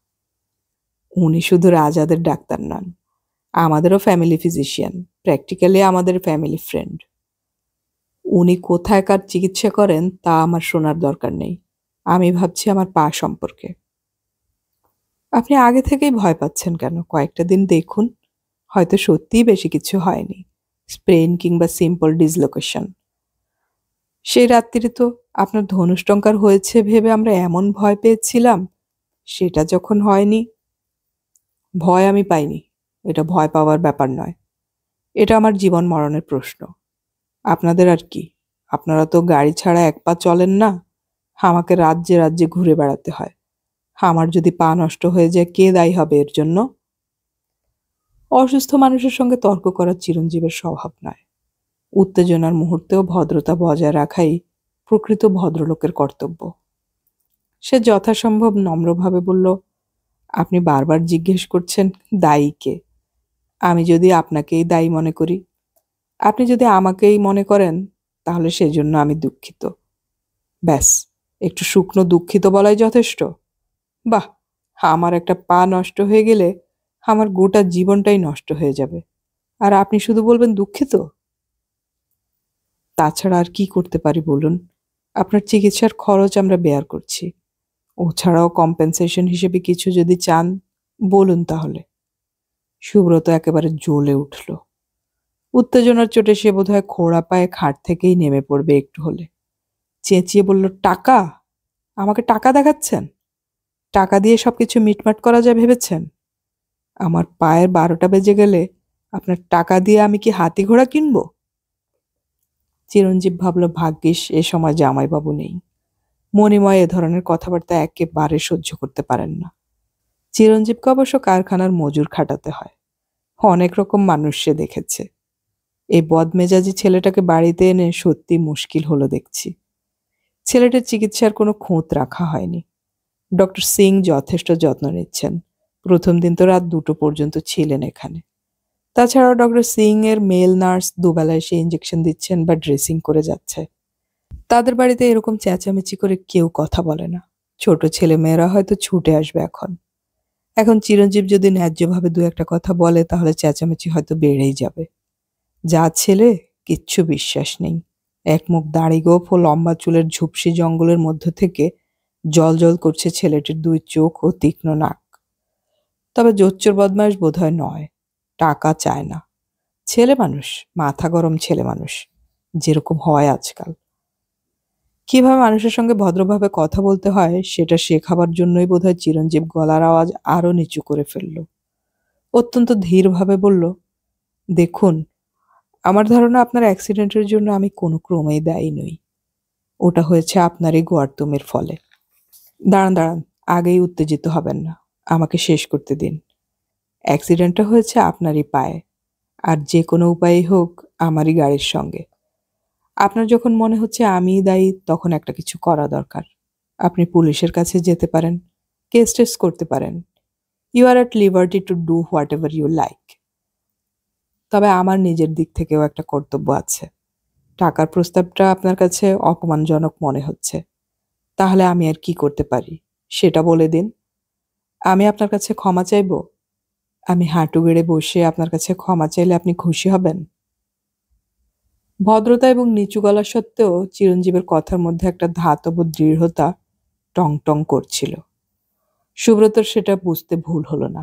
উনি শুধু রাজাদের ডাক্তার নন, আমাদেরও ফ্যামিলি ফিজিশিয়ান, প্র্যাকটিক্যালি আমাদের ফ্যামিলি ফ্রেন্ড। উনি কোথায় কার চিকিৎসা করেন তা আমার শোনার দরকার নেই। আমি ভাবছি আমার পা সম্পর্কে। আপনি আগে থেকেই ভয় পাচ্ছেন কেন? কয়েকটা দিন দেখুন, হয়তো সত্যিই বেশি কিছু হয়নি, স্প্রেন কিংবা সিম্পল ডিসলোকেশন। সেই রাত্রিরে তো আপনার ধনুষ্টঙ্কার হয়েছে ভেবে আমরা এমন ভয় পেয়েছিলাম, সেটা যখন হয়নি। ভয় আমি পাইনি, এটা ভয় পাওয়ার ব্যাপার নয়। এটা আমার জীবন মরণের প্রশ্ন। আপনাদের আর কি? আপনারা তো গাড়ি ছাড়া এক পা চলেন না। আমাকে রাজ্যে রাজ্যে ঘুরে বেড়াতে হয়। আমার যদি পা নষ্ট হয়ে যায় কে দায়ী হবে এর জন্য? অসুস্থ মানুষের সঙ্গে তর্ক করা চিরঞ্জীবের স্বভাব নয়। উত্তেজনার মুহূর্তেও ভদ্রতা বজায় রাখাই প্রকৃত ভদ্রলোকের কর্তব্য। সে যথাসম্ভব নম্রভাবে বলল, আপনি বারবার জিজ্ঞেস করছেন দায়ী কে। আমি যদি আপনাকেই দায়ী মনে করি, আপনি যদি আমাকেই মনে করেন, তাহলে সেজন্য আমি দুঃখিত। ব্যাস, একটু শুকনো দুঃখিত বলাই যথেষ্ট। বাহ, আমার একটা পা নষ্ট হয়ে গেলে আমার গোটা জীবনটাই নষ্ট হয়ে যাবে, আর আপনি শুধু বলবেন দুঃখিত? তাছাড়া আর কি করতে পারি বলুন? আপনার চিকিৎসার খরচ আমরা বেয়ার করছি। ও ছাড়াও কম্পেনসেশন হিসেবে কিছু যদি চান বলুন তাহলে। সুব্রত একেবারে জ্বলে উঠল। উত্তেজনার চোটে সে বোধহয় খোঁড়া পায়ে খাট থেকেই নেমে পড়বে একটু হলে। চেঁচিয়ে বলল, টাকা? আমাকে টাকা দেখাচ্ছেন? টাকা দিয়ে সবকিছু মিটমাট করা যায় ভেবেছেন? আমার পায়ের 12টা বেজে গেলে আপনার টাকা দিয়ে আমি কি হাতি ঘোড়া কিনবো? চিরঞ্জীব ভাবল, ভাগ্যিস এ সময় জামাইবাবু নেই। মণিময় এ ধরনের কথাবার্তা একেবারে সহ্য করতে পারেন না। চিরঞ্জীবকে অবশ্য কারখানার মজুর খাটাতে হয়। অনেক রকম মানুষ সে দেখেছে। এই বদমেজাজি ছেলেটাকে বাড়িতে এনে সত্যি মুশকিল হলো দেখছি। ছেলেটার চিকিৎসার কোনো খুঁত রাখা হয়নি। ডক্টর সিং যথেষ্ট যত্ন নিচ্ছেন। প্রথম দিন তো রাত 2টো পর্যন্ত ছিলেন এখানে। তাছাড়াও ডক্টর সিং এর মেল নার্স দুবেলায় সে ইঞ্জেকশন দিচ্ছেন বা ড্রেসিং করে যাচ্ছে। তাদের বাড়িতে এরকম চেঁচামেচি করে কেউ কথা বলে না। ছোট ছেলে মেয়েরা হয়তো ছুটে আসবে এখন। এখন চিরঞ্জীব যদি ন্যায্যভাবে দু একটা কথা বলে তাহলে চেঁচামেচি হয়তো বেড়েই যাবে। যা ছেলে, কিচ্ছু বিশ্বাস নেই। এক মুখ দাড়ি গোঁফ ও লম্বা চুলের ঝুপসি জঙ্গলের মধ্য থেকে জল করছে ছেলেটির 2 চোখ ও তীক্ষ্ণ নাক। তবে জোচ্চোর বদমাইশ বোধহয় নয়। টাকা চায় না। ছেলে মানুষ, মাথা গরম ছেলে মানুষ, যেরকম হয় আজকাল। কিভাবে মানুষের সঙ্গে ভদ্রভাবে কথা বলতে হয় সেটা শেখাবার জন্যই বোধহয় চিরঞ্জীব গলার আওয়াজ আরো নিচু করে ফেলল। অত্যন্ত ধীরভাবে বলল, দেখুন, আমার ধারণা আপনার অ্যাক্সিডেন্টের জন্য আমি কোনো ক্রমেই দায়ী নই। ওটা হয়েছে আপনার এই গোয়ার্তুমের ফলে। দাঁড়ান দাঁড়ান, আগেই উত্তেজিত হবেন না। আমাকে শেষ করতে দিন। অ্যাক্সিডেন্টটা হয়েছে আপনারই পায়ে, আর যে কোনো উপায়েই হোক আমারই গাড়ির সঙ্গে। আপনার যখন মনে হচ্ছে আমিই দায়ী, তখন একটা কিছু করা দরকার। আপনি পুলিশের কাছে যেতে পারেন, কেস টেস করতে পারেন। You are at liberty to do whatever you like. তবে আমার নিজের দিক থেকেও একটা কর্তব্য আছে। টাকার প্রস্তাবটা আপনার কাছে অপমানজনক মনে হচ্ছে। তাহলে আমি আর কি করতে পারি সেটা বলে দিন। আমি আপনার কাছে ক্ষমা চাইব? আমি হাঁটু গেড়ে বসে আপনার কাছে ক্ষমা চাইলে আপনি খুশি হবেন? ভদ্রতা এবং নিচু গলা সত্ত্বেও চিরঞ্জীবের কথার মধ্যে একটা ধাতব দৃঢ়তা টং টং করছিল। সুব্রতর সেটা বুঝতে ভুল হলো না।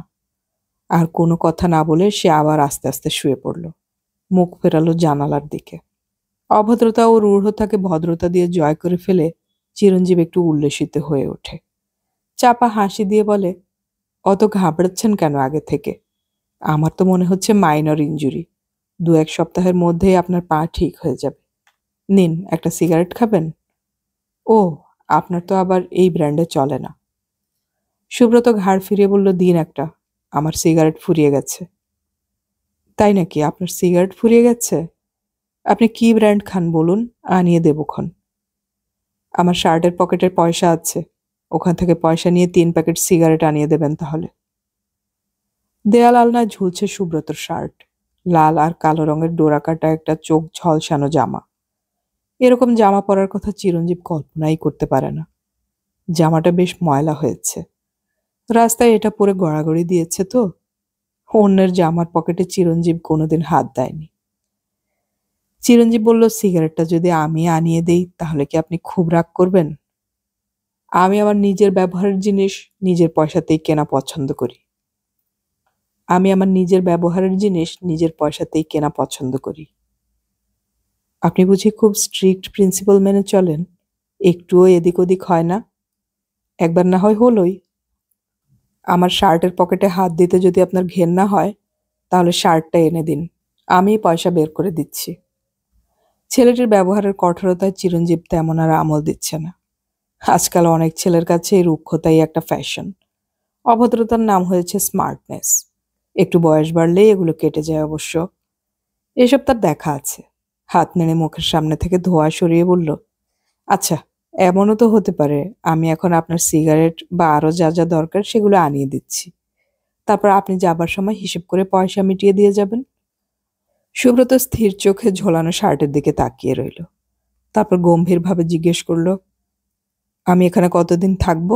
আর কোনো কথা না বলে সে আবার আস্তে আস্তে শুয়ে পড়ল। মুখ ফেরালো জানালার দিকে। অভদ্রতা ও রূঢ়তাকে ভদ্রতা দিয়ে জয় করে ফেলে চিরঞ্জীব একটু উল্লসিত হয়ে ওঠে। চাপা হাসি দিয়ে বলে, অত ঘাবড়াচ্ছেন কেন আগে থেকে? আমার তো মনে হচ্ছে মাইনর ইনজুরি। 2-1 সপ্তাহের মধ্যেই আপনার পা ঠিক হয়ে যাবে। নিন, একটা সিগারেট খাবেন? ও, আপনার তো আবার এই ব্র্যান্ডে চলে না। সুব্রত ঘাড় ফিরিয়ে বলল, দিন একটা। আমার সিগারেট ফুরিয়ে গেছে। তাই নাকি? আপনার সিগারেট ফুরিয়ে গেছে? আপনি কি ব্র্যান্ড খান বলুন, আনিয়ে দেবক্ষণ। আমার শার্টের পকেটের পয়সা আছে, ওখান থেকে পয়সা নিয়ে 3 প্যাকেট সিগারেট আনিয়ে দেবেন তাহলে। দেয়াল আলনায় ঝুলছে সুব্রতর শার্ট। লাল আর কালো রঙের ডোরাকাটা একটা চোখ ঝলসানো জামা। এরকম জামা পরার কথা চিরঞ্জীব কল্পনাই করতে পারে না। জামাটা বেশ ময়লা হয়েছে। রাস্তায় এটা পরে গড়াগড়ি দিয়েছে তো। অন্যের জামার পকেটে চিরঞ্জীব কোনোদিন হাত দেয়নি। চিরঞ্জীব বলল, সিগারেটটা যদি আমি আনিয়ে দেই তাহলে কি আপনি খুব রাগ করবেন? আমি আমার নিজের ব্যবহারের জিনিস নিজের পয়সাতেই কেনা পছন্দ করি। আপনি বুঝি খুব স্ট্রিক্ট প্রিন্সিপাল মেনে চলেন? একটুও এদিক ওদিক হয় না? একবার না হয় হলোই। আমার শার্টের পকেটে হাত দিতে যদি আপনার ঘেন্না হয়, তাহলে শার্টটা এনে দিন, আমি পয়সা বের করে দিচ্ছি। ছেলেটির ব্যবহারের কঠোরতায় চিরঞ্জীব তেমন আর আমল দিচ্ছে না। আজকাল অনেক ছেলের কাছে এই রুক্ষতাই একটা ফ্যাশন। অভদ্রতার নাম হয়েছে স্মার্টনেস। একটু বয়স বাড়লেই এগুলো কেটে যায় অবশ্য। এসব তার দেখা আছে। হাত নেড়ে মুখের সামনে থেকে ধোঁয়া সরিয়ে বলল, আচ্ছা, এমনও তো হতে পারে আমি এখন আপনার সিগারেট বা আরো যা যা দরকার সেগুলো আনিয়ে দিচ্ছি। তারপর আপনি যাবার সময় হিসেব করে পয়সা মিটিয়ে দিয়ে যাবেন। সুব্রত স্থির চোখে ঝোলানো শার্টের দিকে তাকিয়ে রইল। তারপর গম্ভীরভাবে জিজ্ঞেস করল, আমি এখানে কতদিন থাকবো?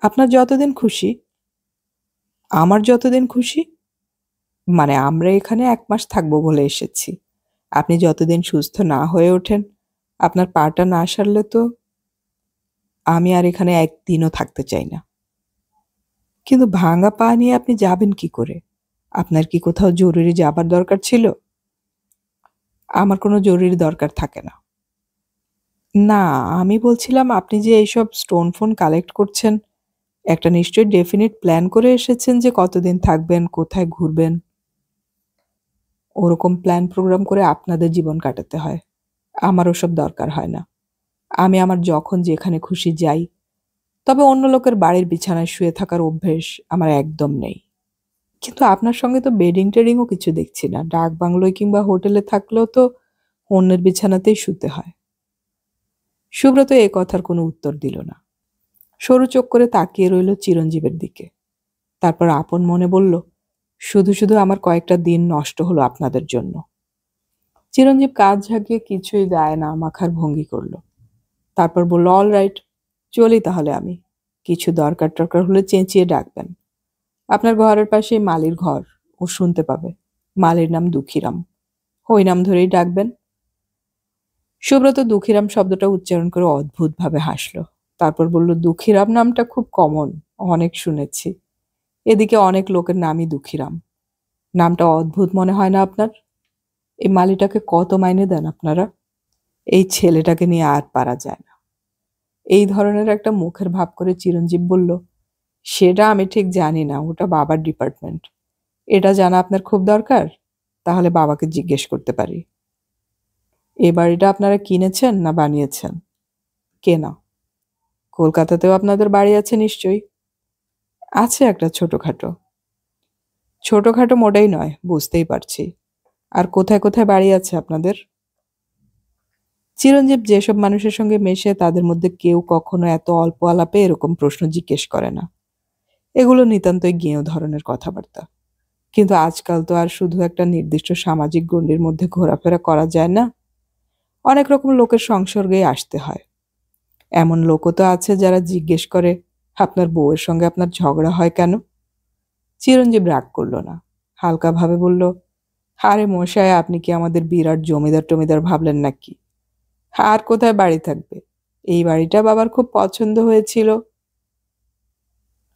আপনার যতদিন খুশি। আমার যতদিন খুশি? মানে আমরা এখানে 1 মাস থাকবো বলে এসেছি। আপনি যতদিন সুস্থ না হয়ে ওঠেন, আপনার পাটা না সারলে তো আমি আর এখানে একদিনও থাকতে চাই না। কিন্তু ভাঙা পা নিয়ে আপনি যাবেন কি করে? আপনার কি কোথাও জরুরি যাবার দরকার ছিল? আমার কোনো জরুরি দরকার থাকে না। না, আমি বলছিলাম আপনি যে এইসব স্টোন ফোন কালেক্ট করছেন, একটা নিশ্চয়ই ডেফিনিট প্ল্যান করে এসেছেন যে কতদিন থাকবেন, কোথায় ঘুরবেন। ওরকম প্ল্যান প্রোগ্রাম করে আপনাদের জীবন কাটাতে হয়। আমার ওসব দরকার হয় না। আমি আমার যখন যেখানে খুশি যাই। তবে অন্য লোকের বাড়ির বিছানায় শুয়ে থাকার অভ্যেস আমার একদম নেই। কিন্তু আপনার সঙ্গে তো বেডিং টেডিংও কিছু দেখছি না। ডাক বাংলোয় কিংবা হোটেলে থাকলেও তো অন্যের বিছানাতেই শুতে হয়। সুব্রত এ কথার কোনো উত্তর দিল না। সরু চোখ করে তাকিয়ে রইল চিরঞ্জীবের দিকে। তারপর আপন মনে বলল, শুধু শুধু আমার কয়েকটা দিন নষ্ট হলো আপনাদের জন্য। চিরঞ্জীব কাঁধ ঝাঁকিয়ে কিছুই গায়ে না মাখার ভঙ্গি করল। তারপর বলল, অল রাইট, চলি তাহলে আমি। কিছু দরকার টরকার হলে চেঁচিয়ে ডাকবেন। আপনার ঘরের পাশেই মালির ঘর, ও শুনতে পাবে। মালির নাম দুঃখীরাম, ওই নাম ধরেই ডাকবেন। সুব্রত দুঃখীরাম শব্দটা উচ্চারণ করে অদ্ভুতভাবে হাসল। তারপর বলল, দুঃখীরাম নামটা খুব কমন, অনেক শুনেছি। এদিকে অনেক লোকের নামই দুঃখীরাম। নামটা অদ্ভুত মনে হয় না আপনার? এই মালিটাকে কত মাইনে দেন আপনারা? এই ছেলেটাকে নিয়ে আর পারা যায় না। এই ধরনের একটা মুখের ভাব করে চিরঞ্জীব বলল, সেটা আমি ঠিক জানি না, ওটা বাবার ডিপার্টমেন্ট। এটা জানা আপনার খুব দরকার? তাহলে বাবাকে জিজ্ঞেস করতে পারি। এ বাড়িটা আপনারা কিনেছেন না বানিয়েছেন? কেনা। কলকাতাতেও আপনাদের বাড়ি আছে নিশ্চয়ই? আছে একটা ছোটখাটো। ছোটখাটো মোটেই নয়, বুঝতেই পারছি। আর কোথায় কোথায় বাড়ি আছে আপনাদের? চিরঞ্জীব যেসব মানুষের সঙ্গে মেশে তাদের মধ্যে কেউ কখনো এত অল্প আলাপে এরকম প্রশ্ন জিজ্ঞেস করে না। এগুলো নিতান্তই জ্ঞেয় ধরনের কথাবার্তা। কিন্তু আজকাল তো আর শুধু একটা নির্দিষ্ট সামাজিক গণ্ডির মধ্যে ঘোরাফেরা করা যায় না। অনেক রকম লোকের সংসর্গেই আসতে হয়। এমন লোকও তো আছে যারা জিজ্ঞেস করে, আপনার বউয়ের সঙ্গে আপনার ঝগড়া হয় কেন? চিরঞ্জীব রাগ করল না, হালকাভাবে বলল, আরে মশাই, আপনি কি আমাদের বিরাট জমিদার টমিদার ভাবলেন নাকি? আর কোথায় বাড়ি থাকবে? এই বাড়িটা বাবার খুব পছন্দ হয়েছিল।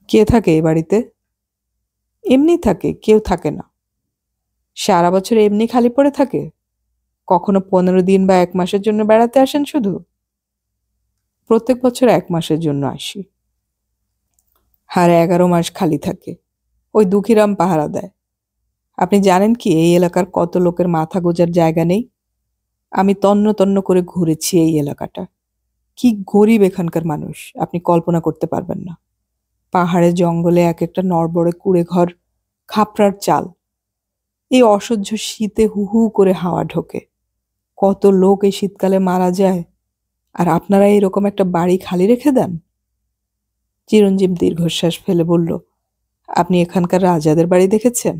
কে থাকে এই বাড়িতে? এমনি থাকে, কেউ থাকে না। সারা বছর এমনি খালি পড়ে থাকে? কখনো 15 দিন বা 1 মাসের জন্য বেড়াতে আসেন শুধু? প্রত্যেক বছর 1 মাসের জন্য আসি। আর 11 মাস খালি থাকে। ওই দুঃখীরাম পাহারা দেয়। আপনি জানেন কি এই এলাকার কত লোকের মাথা গোঁজার জায়গা নেই? আমি তন্ন তন্ন করে ঘুরেছি এই এলাকাটা। কি গরিব এখানকার মানুষ আপনি কল্পনা করতে পারবেন না। পাহাড়ে জঙ্গলে এক একটা নড়বড়ে কুঁড়ে ঘর, খাপড়ার চাল। এই অসহ্য শীতে হু হু করে হাওয়া ঢোকে। কত লোক এই শীতকালে মারা যায়, আর আপনারা এরকম একটা বাড়ি খালি রেখে দেন? চিরঞ্জীব দীর্ঘশ্বাস ফেলে বলল, আপনি এখানকার রাজাদের বাড়ি দেখেছেন?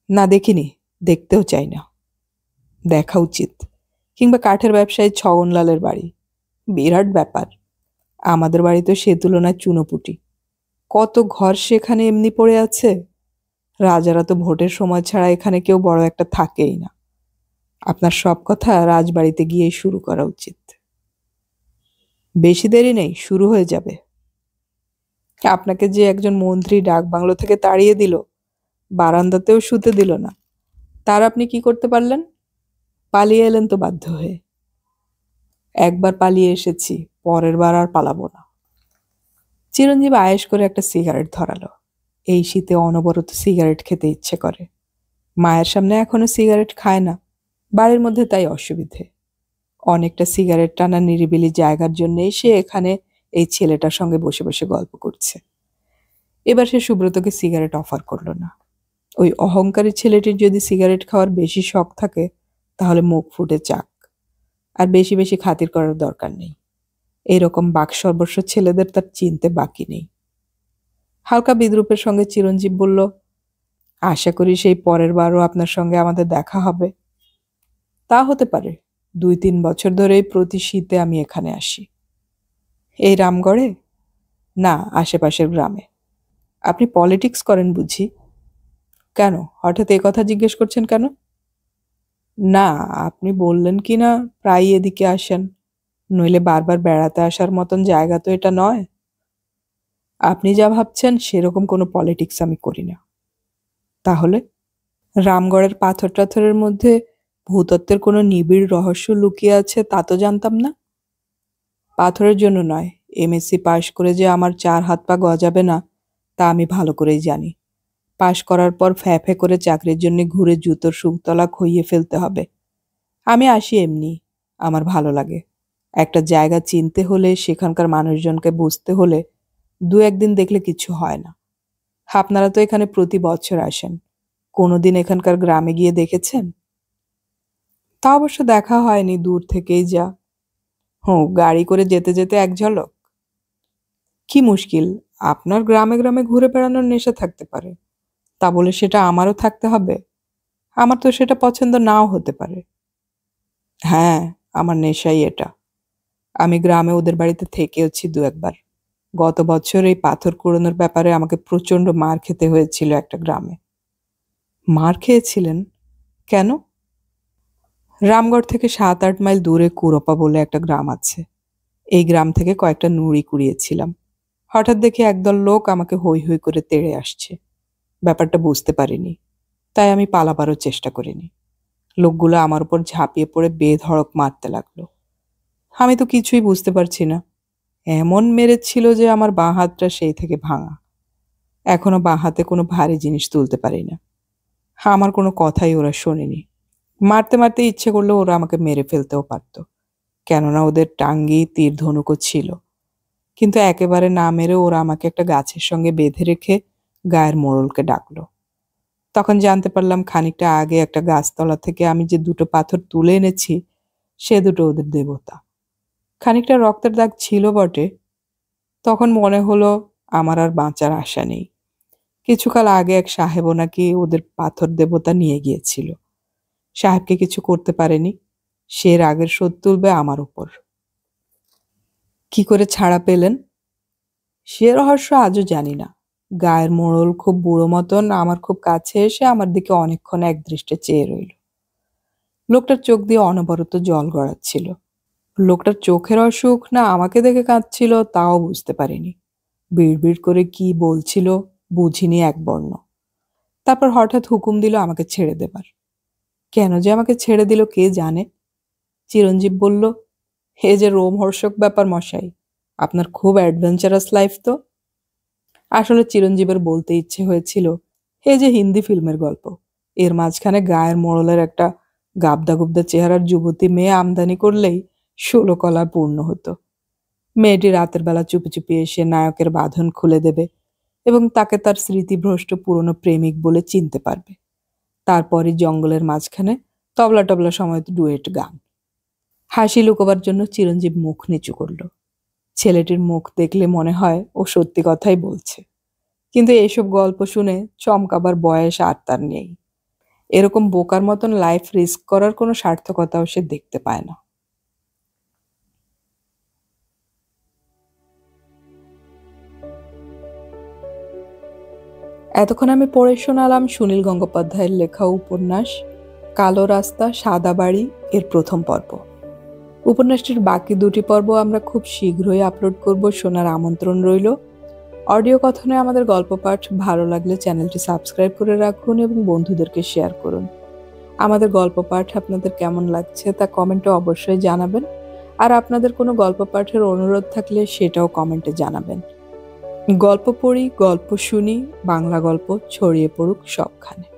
না, দেখিনি, দেখতেও চাই না। দেখা উচিত। কিংবা কাঠের ব্যবসায়ী ছগনলালের বাড়ি, বিরাট ব্যাপার। আমাদের বাড়ি তো সে তুলনায় চুনোপুটি। কত ঘর সেখানে এমনি পড়ে আছে। রাজারা তো ভোটের সময় ছাড়া এখানে কেউ বড় একটা থাকেই না। আপনার সব কথা রাজবাড়িতে গিয়েই শুরু করা উচিত। বেশি দেরি নেই, শুরু হয়ে যাবে। আপনাকে যে একজন মন্ত্রী ডাক বাংলো থেকে তাড়িয়ে দিল, বারান্দাতেও শুতে দিল না, তার আপনি কি করতে পারলেন? পালিয়ে এলেন তো বাধ্য হয়ে। একবার পালিয়ে এসেছি, পরের বার আর পালাবো না। চিরঞ্জীব আয়েশ করে একটা সিগারেট ধরালো। এই শীতে অনবরত সিগারেট খেতে ইচ্ছে করে। মায়ের সামনে এখনো সিগারেট খায় না, বাড়ির মধ্যে তাই অসুবিধে। অনেকটা সিগারেট টানা নিরিবিলি জায়গার জন্যই সে এখানে এই ছেলেটার সঙ্গে বসে বসে গল্প করছে। এবার সে সুব্রতকে সিগারেট অফার করলো না। ওই অহংকারী ছেলেটির যদি সিগারেট খাওয়ার বেশি শখ থাকে তাহলে মুখ ফুটে চাক, আর বেশি বেশি খাতির করার দরকার নেই। এইরকম বাকসর্বস্ব ছেলেদের তার চিনতে বাকি নেই। হালকা বিদ্রুপের সঙ্গে চিরঞ্জীব বলল, আশা করি সেই পরের বারও আপনার সঙ্গে আমাদের দেখা হবে। তা হতে পারে, 2-3 বছর ধরেই প্রতি শীতে আমি এখানে আসি। এই রামগড়ে? না, আশেপাশের গ্রামে। আপনি পলিটিক্স করেন বুঝি? কেন, হঠাৎ এ কথা জিজ্ঞেস করছেন কেন? না, আপনি বললেন কি না প্রায় এদিকে আসেন, নইলে বারবার বেড়াতে আসার মতন জায়গা তো এটা নয়। আপনি যা ভাবছেন সেরকম কোনো পলিটিক্স আমি করি না। তাহলে? রামগড়ের পাথর টাথরের মধ্যে ভূতত্ত্বের কোনো নিবিড় রহস্য লুকিয়ে আছে তা তো জানতাম না। পাথরের জন্য নয়, এমএসসি পাশ করে যে আমার 4 হাত পা গজাবে না তা আমি ভালো করেই জানি। পাশ করার পর ফ্যাফে করে চাকরির জন্য ঘুরে জুতোর সুতলা খইয়ে ফেলতে হবে। আমি আসি এমনি, আমার ভালো লাগে। একটা জায়গা চিনতে হলে, সেখানকার মানুষজনকে বুঝতে হলে 2-1 দিন দেখলে কিছু হয় না। আপনারা তো এখানে প্রতি বছর আসেন, কোনোদিন এখানকার গ্রামে গিয়ে দেখেছেন? তা অবশ্য দেখা হয়নি, দূর থেকেই যা। গাড়ি করে যেতে যেতে এক ঝলক। কি মুশকিল, আপনার গ্রামে গ্রামে ঘুরে বেড়ানোর নেশা থাকতে পারে, তা বলে সেটা আমারও থাকতে হবে? আমার তো সেটা পছন্দ নাও হতে পারে। হ্যাঁ, আমার নেশাই এটা। আমি গ্রামে ওদের বাড়িতে থেকেওছি 2-1 বার। গত বছর এই পাথর কুড়োনোর ব্যাপারে আমাকে প্রচণ্ড মার খেতে হয়েছিল একটা গ্রামে। মার খেয়েছিলেন? কেন? রামগড় থেকে 7-8 মাইল দূরে কুরপা বলে একটা গ্রাম আছে। এই গ্রাম থেকে কয়েকটা নুড়ি কুড়িয়েছিলাম। হঠাৎ দেখে একদল লোক আমাকে হৈ হৈ করে তেড়ে আসছে। ব্যাপারটা বুঝতে পারিনি, তাই আমি পালাবারও চেষ্টা করিনি। লোকগুলো আমার উপর ঝাঁপিয়ে পড়ে বেধড়ক মারতে লাগলো। আমি তো কিছুই বুঝতে পারছি না। এমন মেরেছিল যে আমার বাঁ হাতটা সেই থেকে ভাঙা। এখনো বাঁ হাতে কোনো ভারী জিনিস তুলতে পারি না। আমার কোনো কথাই ওরা শোনেনি। মারতে মারতে ইচ্ছে করলে ওরা আমাকে মেরে ফেলতেও পারত, কেননা ওদের টাঙ্গি তীর ধনুকও ছিল। কিন্তু একেবারে না মেরে ওরা আমাকে একটা গাছের সঙ্গে বেঁধে রেখে গায়ের মোড়লকে ডাকলো। তখন জানতে পারলাম খানিকটা আগে একটা গাছতলা থেকে আমি যে 2টো পাথর তুলে এনেছি সে 2টো ওদের দেবতা। খানিকটা রক্তের দাগ ছিল বটে। তখন মনে হলো আমার আর বাঁচার আশা নেই। কিছুকাল আগে এক সাহেবও নাকি ওদের পাথর দেবতা নিয়ে গিয়েছিল। সাহেবকে কিছু করতে পারেনি, সে রাগের শোধ তুলবে আমার উপর। কি করে ছাড়া পেলেন সে রহস্য আজও জানি না। গায়ের মোড়ল খুব বুড়ো মতন আমার খুব কাছে এসে আমার দিকে অনেকক্ষণ এক দৃষ্টে চেয়ে রইল। লোকটার চোখ দিয়ে অনবরত জল গড়াচ্ছিল। লোকটার চোখের অসুখ না আমাকে দেখে কাঁদছিল তাও বুঝতে পারিনি। বিড়বিড় করে কি বলছিল বুঝিনি এক বর্ণ। তারপর হঠাৎ হুকুম দিল আমাকে ছেড়ে দেবার। কেন যে আমাকে ছেড়ে দিল কে জানে। চিরঞ্জীব বলল, হে যে রোমহর্ষক ব্যাপার মশাই, আপনার খুব অ্যাডভেঞ্চারাস লাইফ তো। আসলে চিরঞ্জীবের বলতে ইচ্ছে হয়েছিল, হে যে হিন্দি ফিল্মের গল্প, এর মাঝখানে গায়ের মোড়লের একটা গাবদা গুবদা চেহারার যুবতী মেয়ে আমদানি করলেই 16 কলা পূর্ণ হতো। মেয়েটি রাতের বেলা চুপি চুপি এসে নায়কের বাঁধন খুলে দেবে এবং তাকে তার স্মৃতিভ্রষ্ট পুরনো প্রেমিক বলে চিনতে পারবে। তারপরই জঙ্গলের মাঝখানে তবলা টবলা সময়ত ডুয়েট গান। হাসি লুকোবার জন্য চিরঞ্জীব মুখ নিচু করল। ছেলেটির মুখ দেখলে মনে হয় ও সত্যি কথাই বলছে, কিন্তু এইসব গল্প শুনে চমকাবার বয়স আর তার নেই। এরকম বোকার মতন লাইফ রিস্ক করার কোনো সার্থকতাও সে দেখতে পায় না। এতক্ষণ আমি পড়ে শোনালাম সুনীল গঙ্গোপাধ্যায়ের লেখা উপন্যাস কালো রাস্তা সাদা বাড়ি এর প্রথম পর্ব। উপন্যাসটির বাকি 2টি পর্ব আমরা খুব শীঘ্রই আপলোড করব, শোনার আমন্ত্রণ রইল। অডিও কথনে আমাদের গল্প পাঠ ভালো লাগলে চ্যানেলটি সাবস্ক্রাইব করে রাখুন এবং বন্ধুদেরকে শেয়ার করুন। আমাদের গল্প পাঠ আপনাদের কেমন লাগছে তা কমেন্টে অবশ্যই জানাবেন, আর আপনাদের কোনো গল্প পাঠের অনুরোধ থাকলে সেটাও কমেন্টে জানাবেন। গল্প পড়ি, গল্প শুনি, বাংলা গল্প ছড়িয়ে পড়ুক সবখানে।